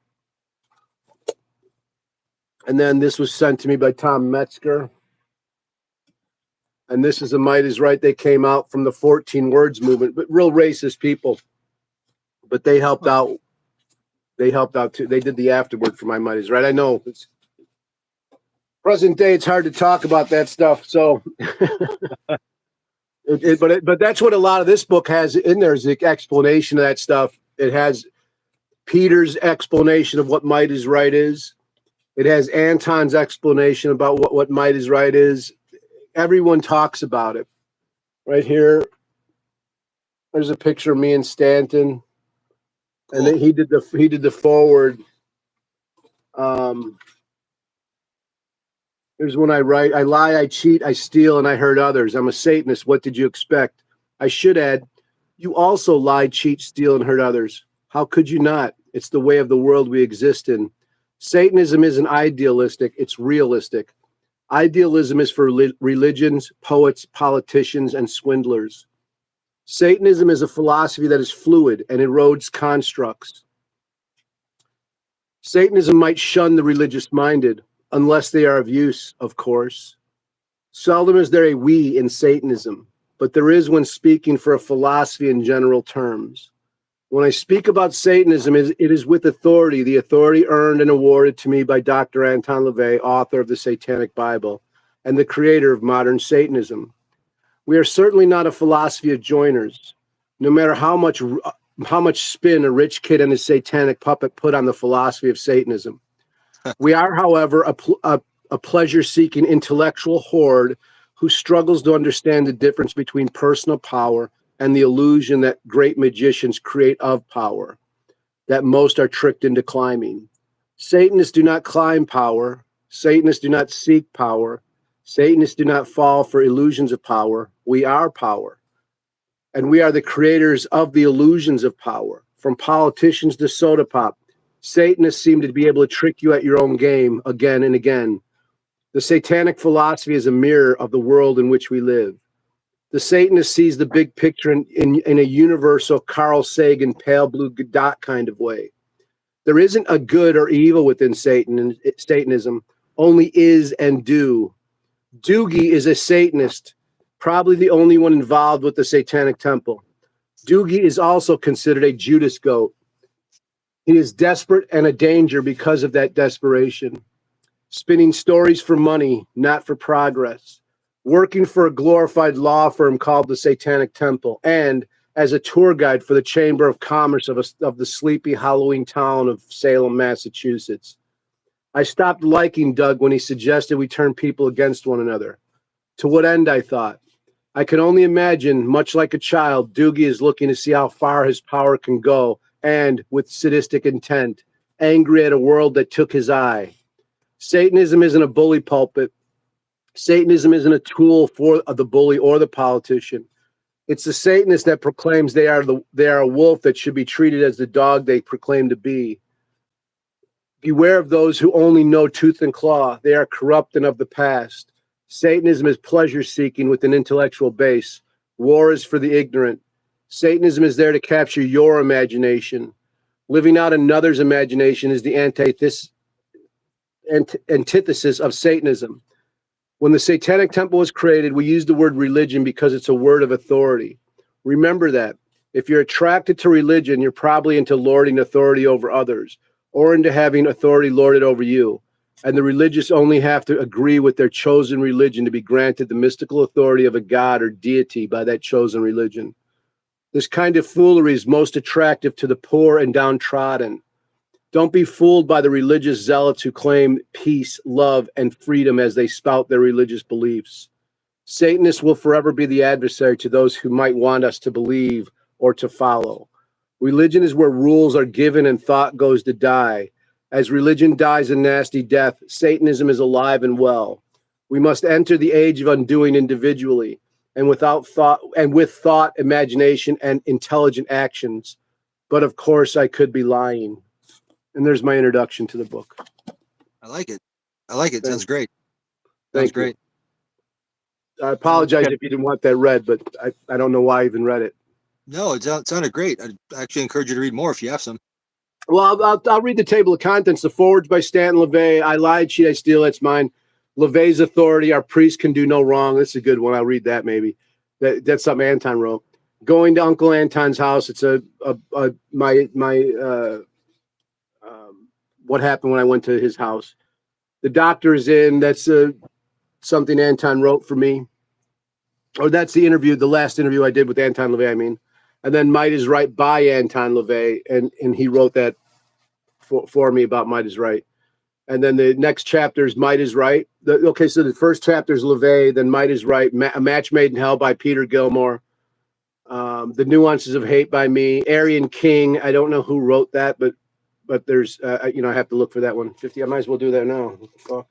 B: And then this was sent to me by Tom Metzger. And this is a Might is Right. They came out from the 14 Words movement, but real racist people. But they helped out. They helped out too. They did the afterword for my Might is Right. I know it's present day. It's hard to talk about that stuff. So, but that's what a lot of this book has in there is the explanation of that stuff. It has Peter's explanation of what Might is Right is. It has Anton's explanation about what Might is Right is. Everyone talks about it. Right here, there's a picture of me and Stanton. And then he did the forward. Here's when I write: I lie, I cheat, I steal, and I hurt others. I'm a Satanist. What did you expect? I should add, you also lie, cheat, steal, and hurt others. How could you not? It's the way of the world we exist in. Satanism isn't idealistic, it's realistic. Idealism is for religions, poets, politicians, and swindlers. Satanism is a philosophy that is fluid and erodes constructs. Satanism might shun the religious-minded, unless they are of use, of course. Seldom is there a we in Satanism, but there is when speaking for a philosophy in general terms. When I speak about Satanism, it is with authority, the authority earned and awarded to me by Dr. Anton LaVey, author of the Satanic Bible, and the creator of modern Satanism. We are certainly not a philosophy of joiners, no matter how much spin a rich kid and his satanic puppet put on the philosophy of Satanism. We are, however, a pleasure-seeking intellectual horde who struggles to understand the difference between personal power and the illusion that great magicians create of power, that most are tricked into climbing. Satanists do not climb power. Satanists do not seek power. Satanists do not fall for illusions of power. We are power. And we are the creators of the illusions of power. From politicians to soda pop, Satanists seem to be able to trick you at your own game again and again. The satanic philosophy is a mirror of the world in which we live. The Satanist sees the big picture in a universal Carl Sagan pale blue dot kind of way. There isn't a good or evil within Satanism, only is and do. Doogie is a Satanist, probably the only one involved with the Satanic Temple. Doogie is also considered a Judas goat. He is desperate and a danger because of that desperation. Spinning stories for money, not for progress. Working for a glorified law firm called the Satanic Temple, and as a tour guide for the Chamber of Commerce of the sleepy Halloween town of Salem, Massachusetts. I stopped liking Doug when he suggested we turn people against one another. To what end, I thought. I can only imagine, much like a child, Doogie is looking to see how far his power can go, and, with sadistic intent, angry at a world that took his eye. Satanism isn't a bully pulpit. Satanism isn't a tool for the bully or the politician. It's the Satanist that proclaims they are a wolf that should be treated as the dog they proclaim to be. Beware of those who only know tooth and claw. They are corrupt and of the past. Satanism is pleasure-seeking with an intellectual base. War is for the ignorant. Satanism is there to capture your imagination. Living out another's imagination is the antithesis of Satanism. When the Satanic Temple was created, we used the word religion because it's a word of authority. Remember that. If you're attracted to religion, you're probably into lording authority over others or into having authority lorded over you. And the religious only have to agree with their chosen religion to be granted the mystical authority of a god or deity by that chosen religion. This kind of foolery is most attractive to the poor and downtrodden. Don't be fooled by the religious zealots who claim peace, love, and freedom as they spout their religious beliefs. Satanists will forever be the adversary to those who might want us to believe or to follow. Religion is where rules are given and thought goes to die. As religion dies a nasty death, Satanism is alive and well. We must enter the age of undoing individually and with thought, imagination, and intelligent actions. But of course, I could be lying. And there's my introduction to the book.
A: I like it. Sounds great.
B: Sounds great. I apologize if you didn't want that read, but I don't know why I even read it.
A: No, it sounded great. I'd actually encourage you to read more if you have some.
B: Well, I'll read the table of contents. The forwards by Stanton LaVey. I lied, cheat, I steal. That's mine. LaVey's authority. Our priest can do no wrong. That's a good one. I'll read that maybe. That's something Anton wrote. Going to Uncle Anton's house. It's what happened when I went to his house. The doctor is in. That's something Anton wrote for me. Or that's the interview, the last interview I did with Anton LaVey, I mean. And then Might is Right by Anton LaVey. And he wrote that for me about Might is Right. And then the next chapter is Might is Right. So the first chapter is LaVey, then Might is Right. A Match Made in Hell by Peter Gilmore. The Nuances of Hate by me. Aryan King. I don't know who wrote that, but there's, I have to look for that one. 50. I might as well do that now. What the fuck?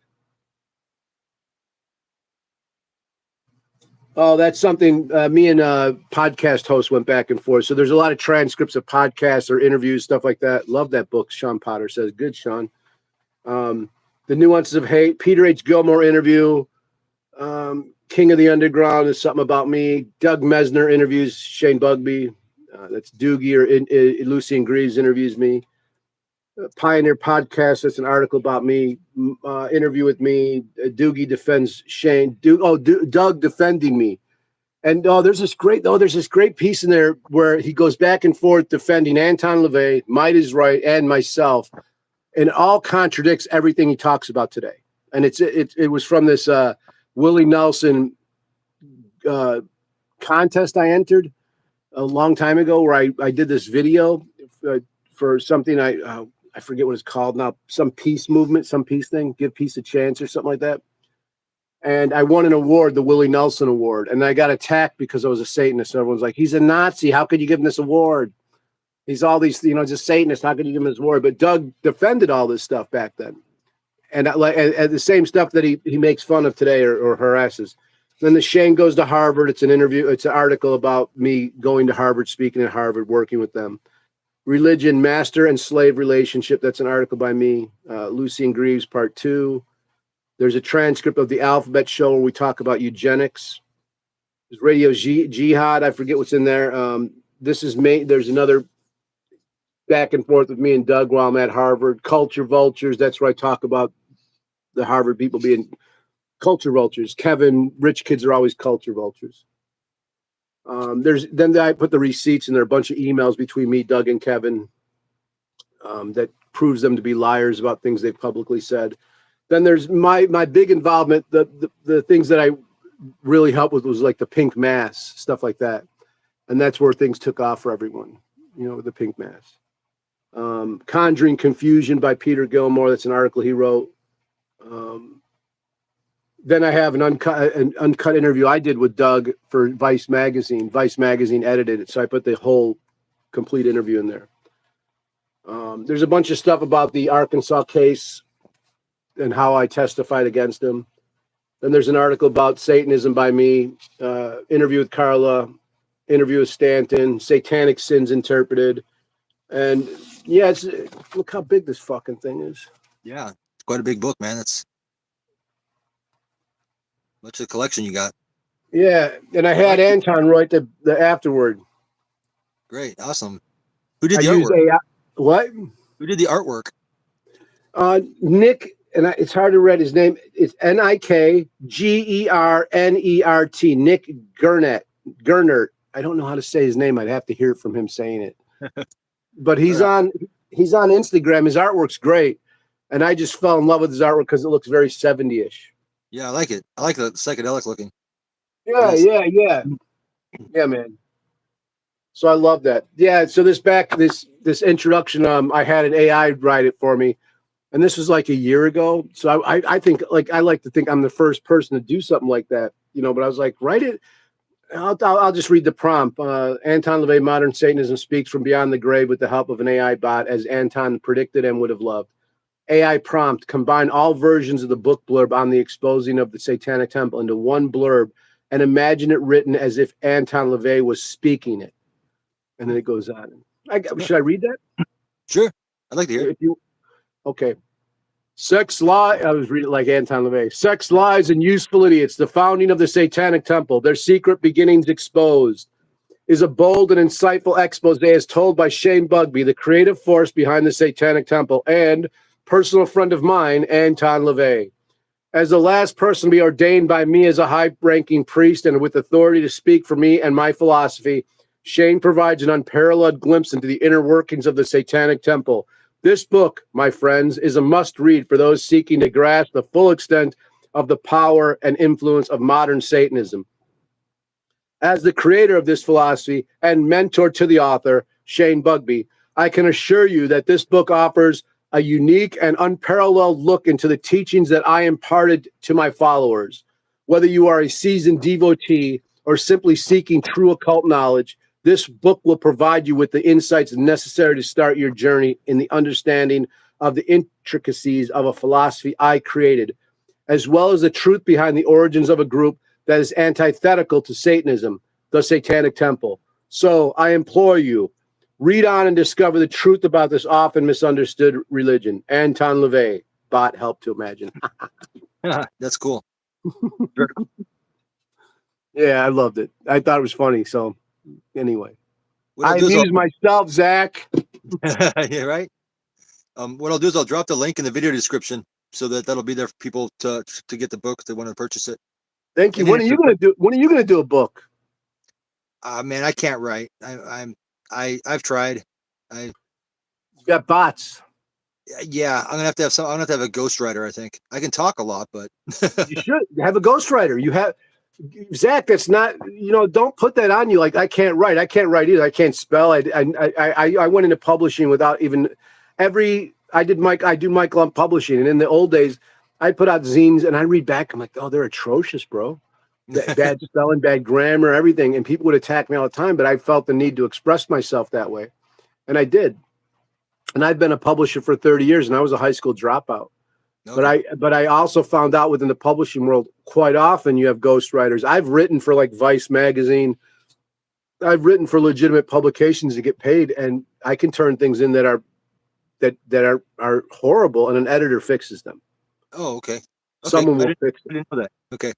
B: Oh, that's something me and podcast host went back and forth. So there's a lot of transcripts of podcasts or interviews, stuff like that. Love that book, Sean Potter says. Good, Sean. The Nuances of Hate, Peter H. Gilmore interview. King of the Underground is something about me. Doug Mesner interviews Shane Bugbee. That's Doogie or Lucien Greaves interviews me. Pioneer Podcast, that's an article about me. Interview with me. Doogie defends Shane. Doug defending me. And there's this great piece in there where he goes back and forth defending Anton LaVey, Might is Right, and myself, and it all contradicts everything he talks about today. And it was from this Willie Nelson contest I entered a long time ago, where I did this video for something I forget what it's called now, some peace movement, some peace thing, give peace a chance or something like that. And I won an award, the Willie Nelson Award. And I got attacked because I was a Satanist. So everyone's like, he's a Nazi. How could you give him this award? He's all these, just Satanist. How could you give him this award? But Doug defended all this stuff back then. And and the same stuff that he makes fun of today or harasses. Then the Shane Goes to Harvard. It's an interview. It's an article about me going to Harvard, speaking at Harvard, working with them. Religion, Master and Slave Relationship. That's an article by me. Lucien Greaves, Part 2. There's a transcript of the Alphabet Show where we talk about eugenics. There's Radio Jihad. I forget what's in there. This is me. There's another back and forth with me and Doug while I'm at Harvard. Culture Vultures. That's where I talk about the Harvard people being culture vultures. Kevin, rich kids are always culture vultures. Then I put the receipts and there are a bunch of emails between me, Doug, and Kevin that proves them to be liars about things they've publicly said. Then there's my big involvement. The things that I really helped with was like the pink mass, stuff like that. And that's where things took off for everyone, with the pink mass. Conjuring Confusion by Peter Gilmore. That's an article he wrote. Then I have an uncut interview I did with Doug for Vice Magazine. Vice Magazine edited it, so I put the whole complete interview in there. There's a bunch of stuff about the Arkansas case and how I testified against him. Then there's an article about Satanism by me, interview with Carla, interview with Stanton, Satanic Sins Interpreted. And yeah, look how big this fucking thing is.
A: Yeah, it's quite a big book, man. That's much of the collection you got.
B: Yeah, and I had Anton write the afterword.
A: Great, awesome. Who did
B: I
A: the
B: used
A: artwork?
B: AI. What?
A: Who did the artwork?
B: Nick, and it's hard to read his name. It's NIKGERNERT. Nick Gernert. Gernert. I don't know how to say his name. I'd have to hear from him saying it. But he's on Instagram. His artwork's great, and I just fell in love with his artwork because it looks very 70-ish.
A: Yeah, I like it. I like the psychedelic looking.
B: Yeah,
A: Nice.
B: yeah, man. So I love that. Yeah. So this introduction, I had an AI write it for me, and this was like a year ago. So I think I like to think I'm the first person to do something like that, But I was like, write it. I'll just read the prompt. Anton LaVey, Modern Satanism speaks from beyond the grave with the help of an AI bot, as Anton predicted and would have loved. AI prompt: combine all versions of the book blurb on the exposing of the Satanic Temple into one blurb, and imagine it written as if Anton LaVey was speaking it. And then it goes on. Should I read that?
A: Sure, I'd like to hear.
B: Okay. Sex, lie. I was reading like Anton LaVey. Sex, lies, and useful idiots. The founding of the Satanic Temple. Their secret beginnings exposed. Is a bold and insightful expose as told by Shane Bugbee, the creative force behind the Satanic Temple, and personal friend of mine, Anton LaVey. As the last person to be ordained by me as a high-ranking priest and with authority to speak for me and my philosophy, Shane provides an unparalleled glimpse into the inner workings of the Satanic Temple. This book, my friends, is a must-read for those seeking to grasp the full extent of the power and influence of modern Satanism. As the creator of this philosophy and mentor to the author, Shane Bugbee, I can assure you that this book offers a unique and unparalleled look into the teachings that I imparted to my followers. Whether you are a seasoned devotee or simply seeking true occult knowledge, this book will provide you with the insights necessary to start your journey in the understanding of the intricacies of a philosophy I created, as well as the truth behind the origins of a group that is antithetical to Satanism, the Satanic Temple. So I implore you, read on and discover the truth about this often misunderstood religion. Anton LaVey, bot help to imagine.
A: That's cool.
B: Yeah, I loved it. I thought it was funny. So anyway, I
A: do
B: amuse myself, Zach.
A: Yeah, right. What I'll do is I'll drop the link in the video description so that'll be there for people to get the book if they want to purchase it.
B: Thank you. When are you gonna do a book?
A: Man, I can't write. I've tried.
B: You got bots.
A: Yeah, I'm gonna have to have I'm gonna have to have a ghostwriter. I think I can talk a lot, but
B: You should have a ghostwriter. You have Zach. That's not. Don't put that on you. Like I can't write. I can't write either. I can't spell. I went into publishing without even I do Michael publishing, and in the old days, I put out zines and I read back. I'm like, oh, they're atrocious, bro. Bad spelling, bad grammar, everything. And people would attack me all the time, but I felt the need to express myself that way. And I did. And I've been a publisher for 30 years, and I was a high school dropout. Okay. But I also found out within the publishing world, quite often you have ghostwriters. I've written for like Vice magazine. I've written for legitimate publications to get paid, and I can turn things in that are horrible, and an editor fixes them.
A: Oh, okay.
B: Someone will fix it.
A: I didn't know that. Okay.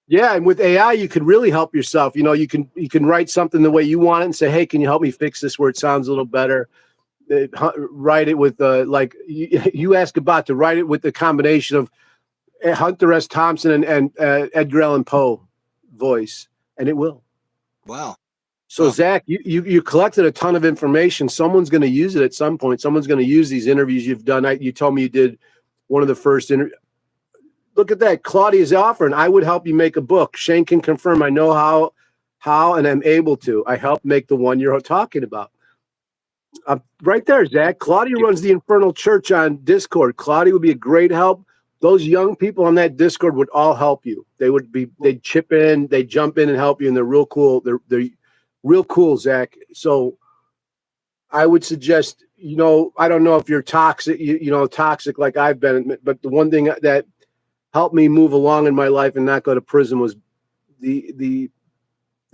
B: Yeah, and with AI, you can really help yourself. You can write something the way you want it and say, "Hey, can you help me fix this where it sounds a little better?" Write it with you ask a bot to write it with the combination of Hunter S. Thompson and Edgar Allan Poe voice, and it will.
A: Wow.
B: So Zach, you collected a ton of information. Someone's going to use it at some point. Someone's going to use these interviews you've done. You told me you did one of the first interviews. Look at that. Claudia's offering. I would help you make a book. Shane can confirm. I know how, and I'm able to. I helped make the one you're talking about. Right there, Zach. Claudia runs the Infernal Church on Discord. Claudia would be a great help. Those young people on that Discord would all help you. They'd chip in, they'd jump in and help you, and they're real cool. They're real cool, Zach. So I would suggest, I don't know if you're toxic, toxic like I've been, but the one thing that helped me move along in my life and not go to prison was the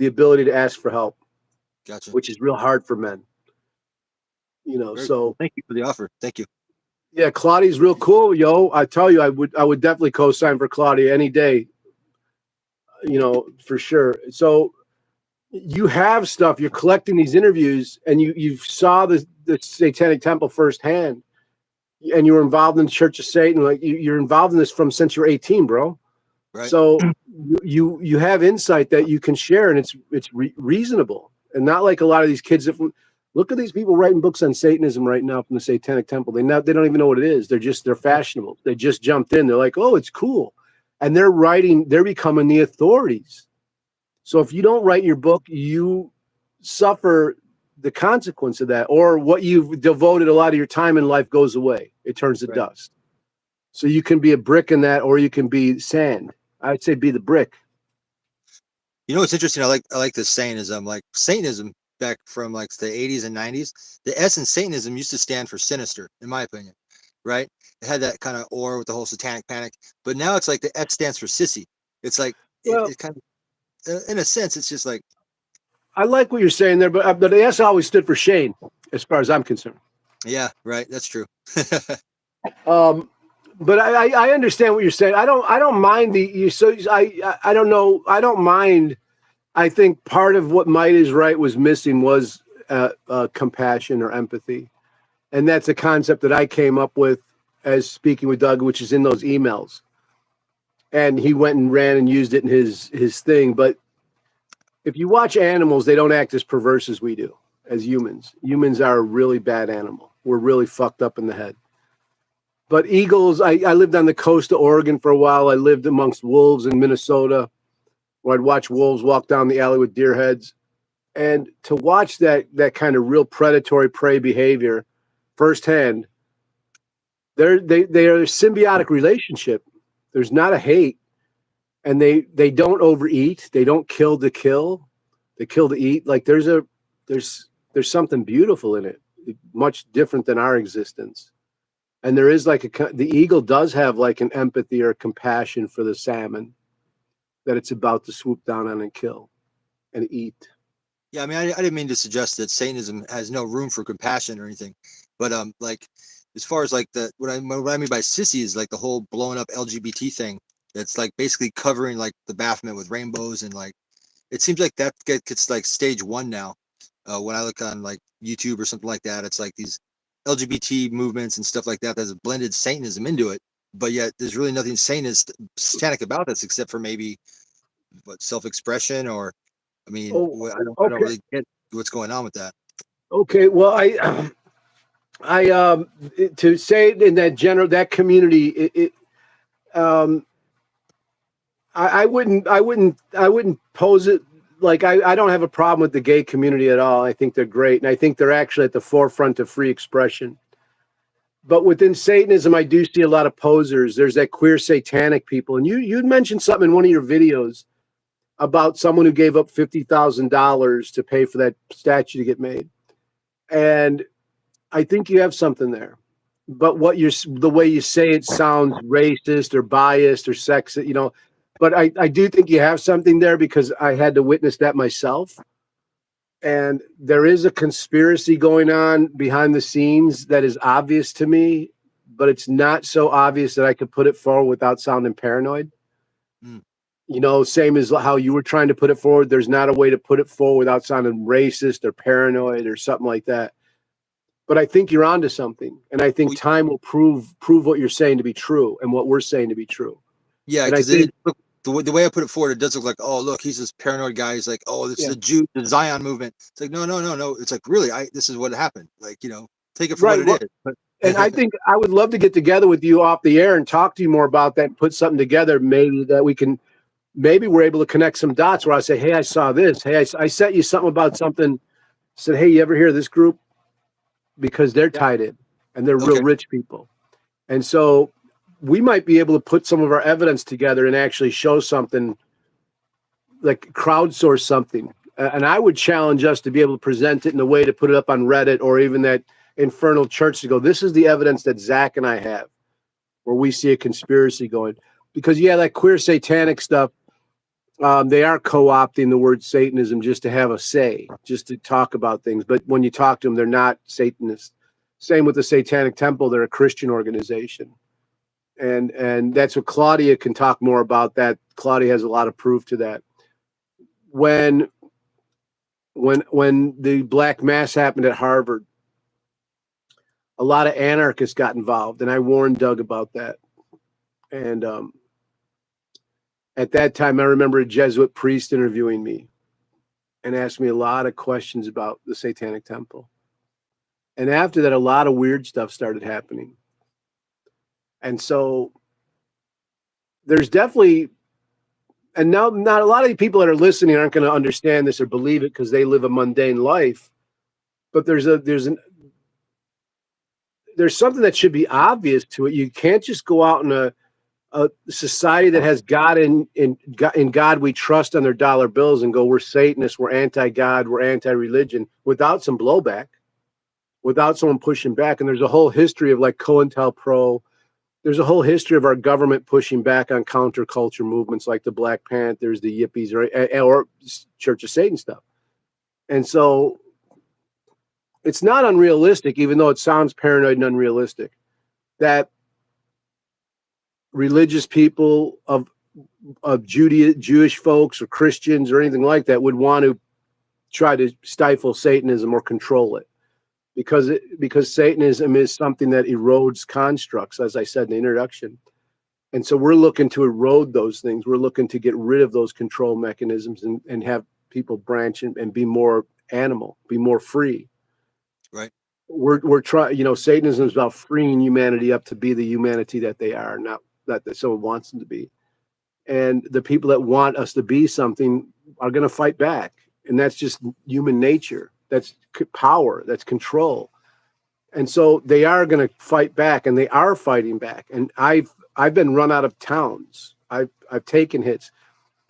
B: ability to ask for help.
A: Gotcha.
B: Which is real hard for men.
A: So thank you for the offer. Thank you.
B: Yeah, Claudia's real cool, yo. I tell you, I would definitely co-sign for Claudia any day. You know, for sure. So you have stuff. You're collecting these interviews, and you saw the Satanic Temple firsthand, and you were involved in the Church of Satan. Like you're involved in this from since you're 18, bro.
A: Right.
B: So you have insight that you can share, and it's reasonable, and not like a lot of these kids that look at these people writing books on Satanism right now from the Satanic Temple. They don't even know what it is. They're fashionable. They just jumped in. They're like, oh, it's cool, and they're becoming the authorities. So if you don't write your book, you suffer the consequence of that, or what you've devoted a lot of your time in life goes away. It turns to dust. So you can be a brick in that, or you can be sand. I'd say be the brick.
A: You know what's interesting? I like this Satanism. Like Satanism back from like the 80s and 90s, the S in Satanism used to stand for sinister, in my opinion. Right? It had that kind of aura with the whole satanic panic. But now it's like the S stands for sissy. It's like it kind of, in a sense, it's just like.
B: I like what you're saying there, but the S always stood for Shane, as far as I'm concerned.
A: Yeah, right. That's true.
B: But I understand what you're saying. I don't mind I don't know. I don't mind. I think part of what Might is Right was missing was compassion or empathy, and that's a concept that I came up with as speaking with Doug, which is in those emails. And he went and ran and used it in his thing. But if you watch animals, they don't act as perverse as we do as humans. Humans are a really bad animal. We're really fucked up in the head. But eagles, I lived on the coast of Oregon for a while. I lived amongst wolves in Minnesota, where I'd watch wolves walk down the alley with deer heads. And to watch that kind of real predatory prey behavior firsthand, they are a symbiotic relationship. There's not a hate. And they don't overeat. They don't kill to kill. They kill to eat. Like there's there's something beautiful in it, much different than our existence. And there is like the eagle does have like an empathy or compassion for the salmon that it's about to swoop down on and kill and eat.
A: Yeah, I mean, I didn't mean to suggest that Satanism has no room for compassion or anything, but like as far as like what I mean by sissy is like the whole blowing up LGBT thing. That's like basically covering like the Baphomet with rainbows, and like it seems like that gets like stage one now. When I look on like YouTube or something like that, it's like these LGBT movements and stuff like that that's blended Satanism into it, but yet there's really nothing satanic about this except for maybe self-expression, or I mean, I don't really get what's going on with that.
B: Okay, well, I to say in that community, I wouldn't pose it like I don't have a problem with the gay community at all. I think they're great, and I think they're actually at the forefront of free expression. But within Satanism, I do see a lot of posers. There's that queer satanic people, and you'd mentioned something in one of your videos about someone who gave up $50,000 to pay for that statue to get made, and I think you have something there. But the way you say it sounds racist or biased or sexist, you know. But I do think you have something there because I had to witness that myself. And there is a conspiracy going on behind the scenes that is obvious to me, but it's not so obvious that I could put it forward without sounding paranoid. Mm. You know, same as how you were trying to put it forward. There's not a way to put it forward without sounding racist or paranoid or something like that. But I think you're onto something. And I think time will prove what you're saying to be true and what we're saying to be true.
A: Yeah, because the way I put it forward, it does look like, oh, look, he's this paranoid guy. He's like, oh, this is the Zion movement. It's like, no. It's like, really, this is what happened. Like, you know, take it for what it is. But,
B: and I think I would love to get together with you off the air and talk to you more about that and put something together. Maybe we're able to connect some dots where I say, hey, I saw this. Hey, I sent you something about something. Said, hey, you ever hear of this group? Because they're tied in and they're real rich people. And so we might be able to put some of our evidence together and actually show something, like crowdsource something. And I would challenge us to be able to present it in a way to put it up on Reddit or even that infernal church to go, this is the evidence that Zach and I have, where we see a conspiracy going. Because, that queer satanic stuff, they are co-opting the word Satanism just to have a say, just to talk about things. But when you talk to them, they're not Satanists. Same with the Satanic Temple. They're a Christian organization. And that's what Claudia can talk more about that. Claudia has a lot of proof to that. When the Black Mass happened at Harvard, a lot of anarchists got involved, and I warned Doug about that. And at that time, I remember a Jesuit priest interviewing me and asked me a lot of questions about the Satanic Temple. And after that, a lot of weird stuff started happening. And so there's definitely, and now not a lot of the people that are listening aren't going to understand this or believe it because they live a mundane life. But there's something that should be obvious to it. You can't just go out in a society that has God in God we trust on their dollar bills and go, we're Satanists, we're anti-God, we're anti-religion, without some blowback, without someone pushing back. And there's a whole history of like COINTELPRO. There's a whole history of our government pushing back on counterculture movements like the Black Panthers, the Yippies, or Church of Satan stuff. And so it's not unrealistic, even though it sounds paranoid and unrealistic, that religious people of Jewish folks or Christians or anything like that would want to try to stifle Satanism or control it, because Satanism is something that erodes constructs, as I said in the introduction. And so we're looking to erode those things. We're looking to get rid of those control mechanisms and have people branch and be more animal, be more free.
A: Right.
B: We're trying, Satanism is about freeing humanity up to be the humanity that they are, not that someone wants them to be. And the people that want us to be something are going to fight back. And that's just human nature. That's power. That's control. And so they are going to fight back, and they are fighting back. And I've been run out of towns. I've taken hits.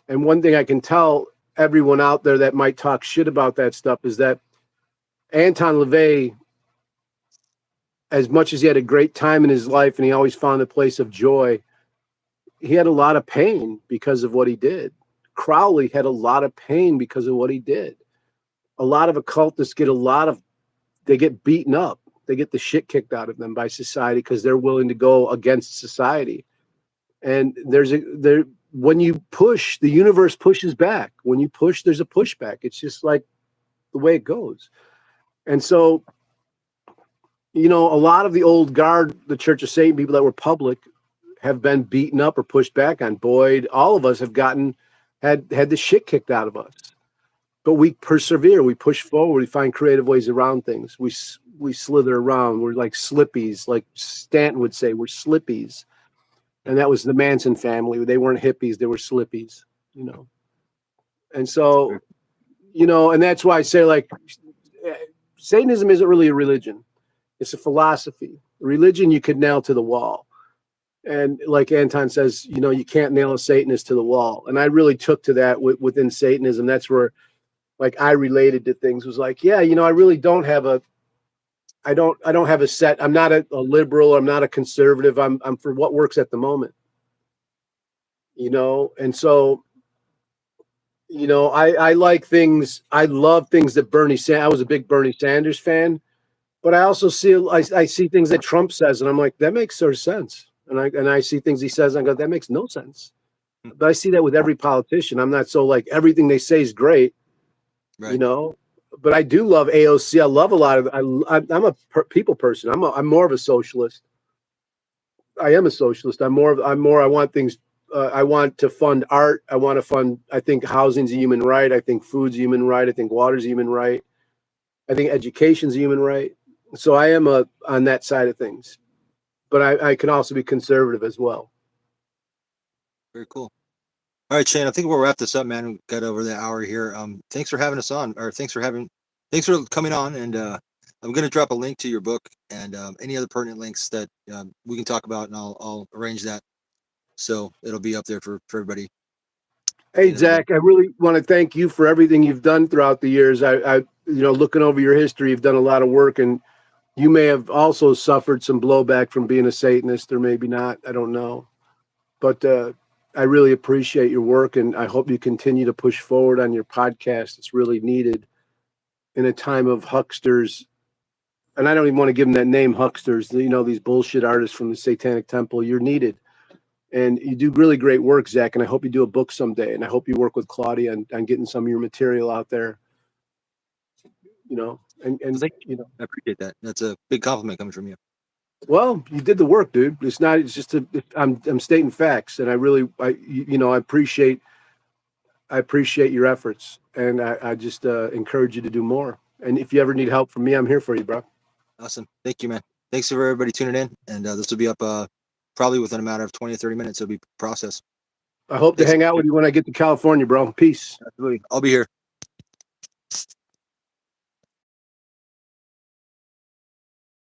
B: And one thing I can tell everyone out there that might talk shit about that stuff is that Anton LaVey, as much as he had a great time in his life and he always found a place of joy, he had a lot of pain because of what he did. Crowley had a lot of pain because of what he did. A lot of occultists they get beaten up. They get the shit kicked out of them by society because they're willing to go against society. And when you push, the universe pushes back. When you push, there's a pushback. It's just like the way it goes. And so, a lot of the old guard, the Church of Satan people that were public, have been beaten up or pushed back on. Boyd, all of us have had the shit kicked out of us. But we persevere, we push forward, we find creative ways around things. We slither around. We're like slippies, like Stanton would say, we're slippies. And that was the Manson family. They weren't hippies, they were slippies, And so, and that's why I say, like, Satanism isn't really a religion. It's a philosophy. Religion you could nail to the wall. And like Anton says, you can't nail a Satanist to the wall. And I really took to that within Satanism. That's where, like, I related to things. Was like, yeah, I really don't have I don't have a set. I'm not a liberal. I'm not a conservative. I'm for what works at the moment. And so, I like things. I love things that Bernie Sanders. I was a big Bernie Sanders fan, but I also I see things that Trump says, and I'm like, that makes sort of sense. And I see things he says, and I go, that makes no sense. But I see that with every politician. I'm not so like everything they say is great,
A: right.
B: But I do love AOC. I love a lot of. I'm a people person. I'm more of a socialist. I am a socialist. I want things. I want to fund art. I want to fund. I think housing's a human right. I think food's a human right. I think water's a human right. I think education's a human right. So I am on that side of things. But I can also be conservative as well.
A: Very cool. All right, Shane, I think we'll wrap this up, man. We got over the hour here. Thanks for having us on, or thanks for coming on. And I'm going to drop a link to your book and any other pertinent links that we can talk about, and I'll arrange that. So it'll be up there for everybody.
B: Hey, Zach, I really want to thank you for everything you've done throughout the years. I looking over your history, you've done a lot of work, and you may have also suffered some blowback from being a Satanist, or maybe not. I don't know. But I really appreciate your work, and I hope you continue to push forward on your podcast. It's really needed in a time of hucksters and I don't even want to give them that name, hucksters, you know, these bullshit artists from the Satanic Temple. You're needed. And you do really great work, Zach. And I hope you do a book someday. And I hope you work with Claudia on getting some of your material out there. You know, and
A: Thank you.
B: you know,
A: I appreciate that. That's a big compliment coming from you.
B: well, you did the work, dude. It's not. It's just I'm stating facts, and I appreciate your efforts, and I just encourage you to do more. And if you ever need help from me, I'm here for you, bro.
A: Awesome. Thank you, man. Thanks for everybody tuning in. And this will be up probably within a matter of 20 or 30 minutes. It'll be processed.
B: I hope to hang out with you when I get to California, bro. Peace.
A: Absolutely. I'll be here.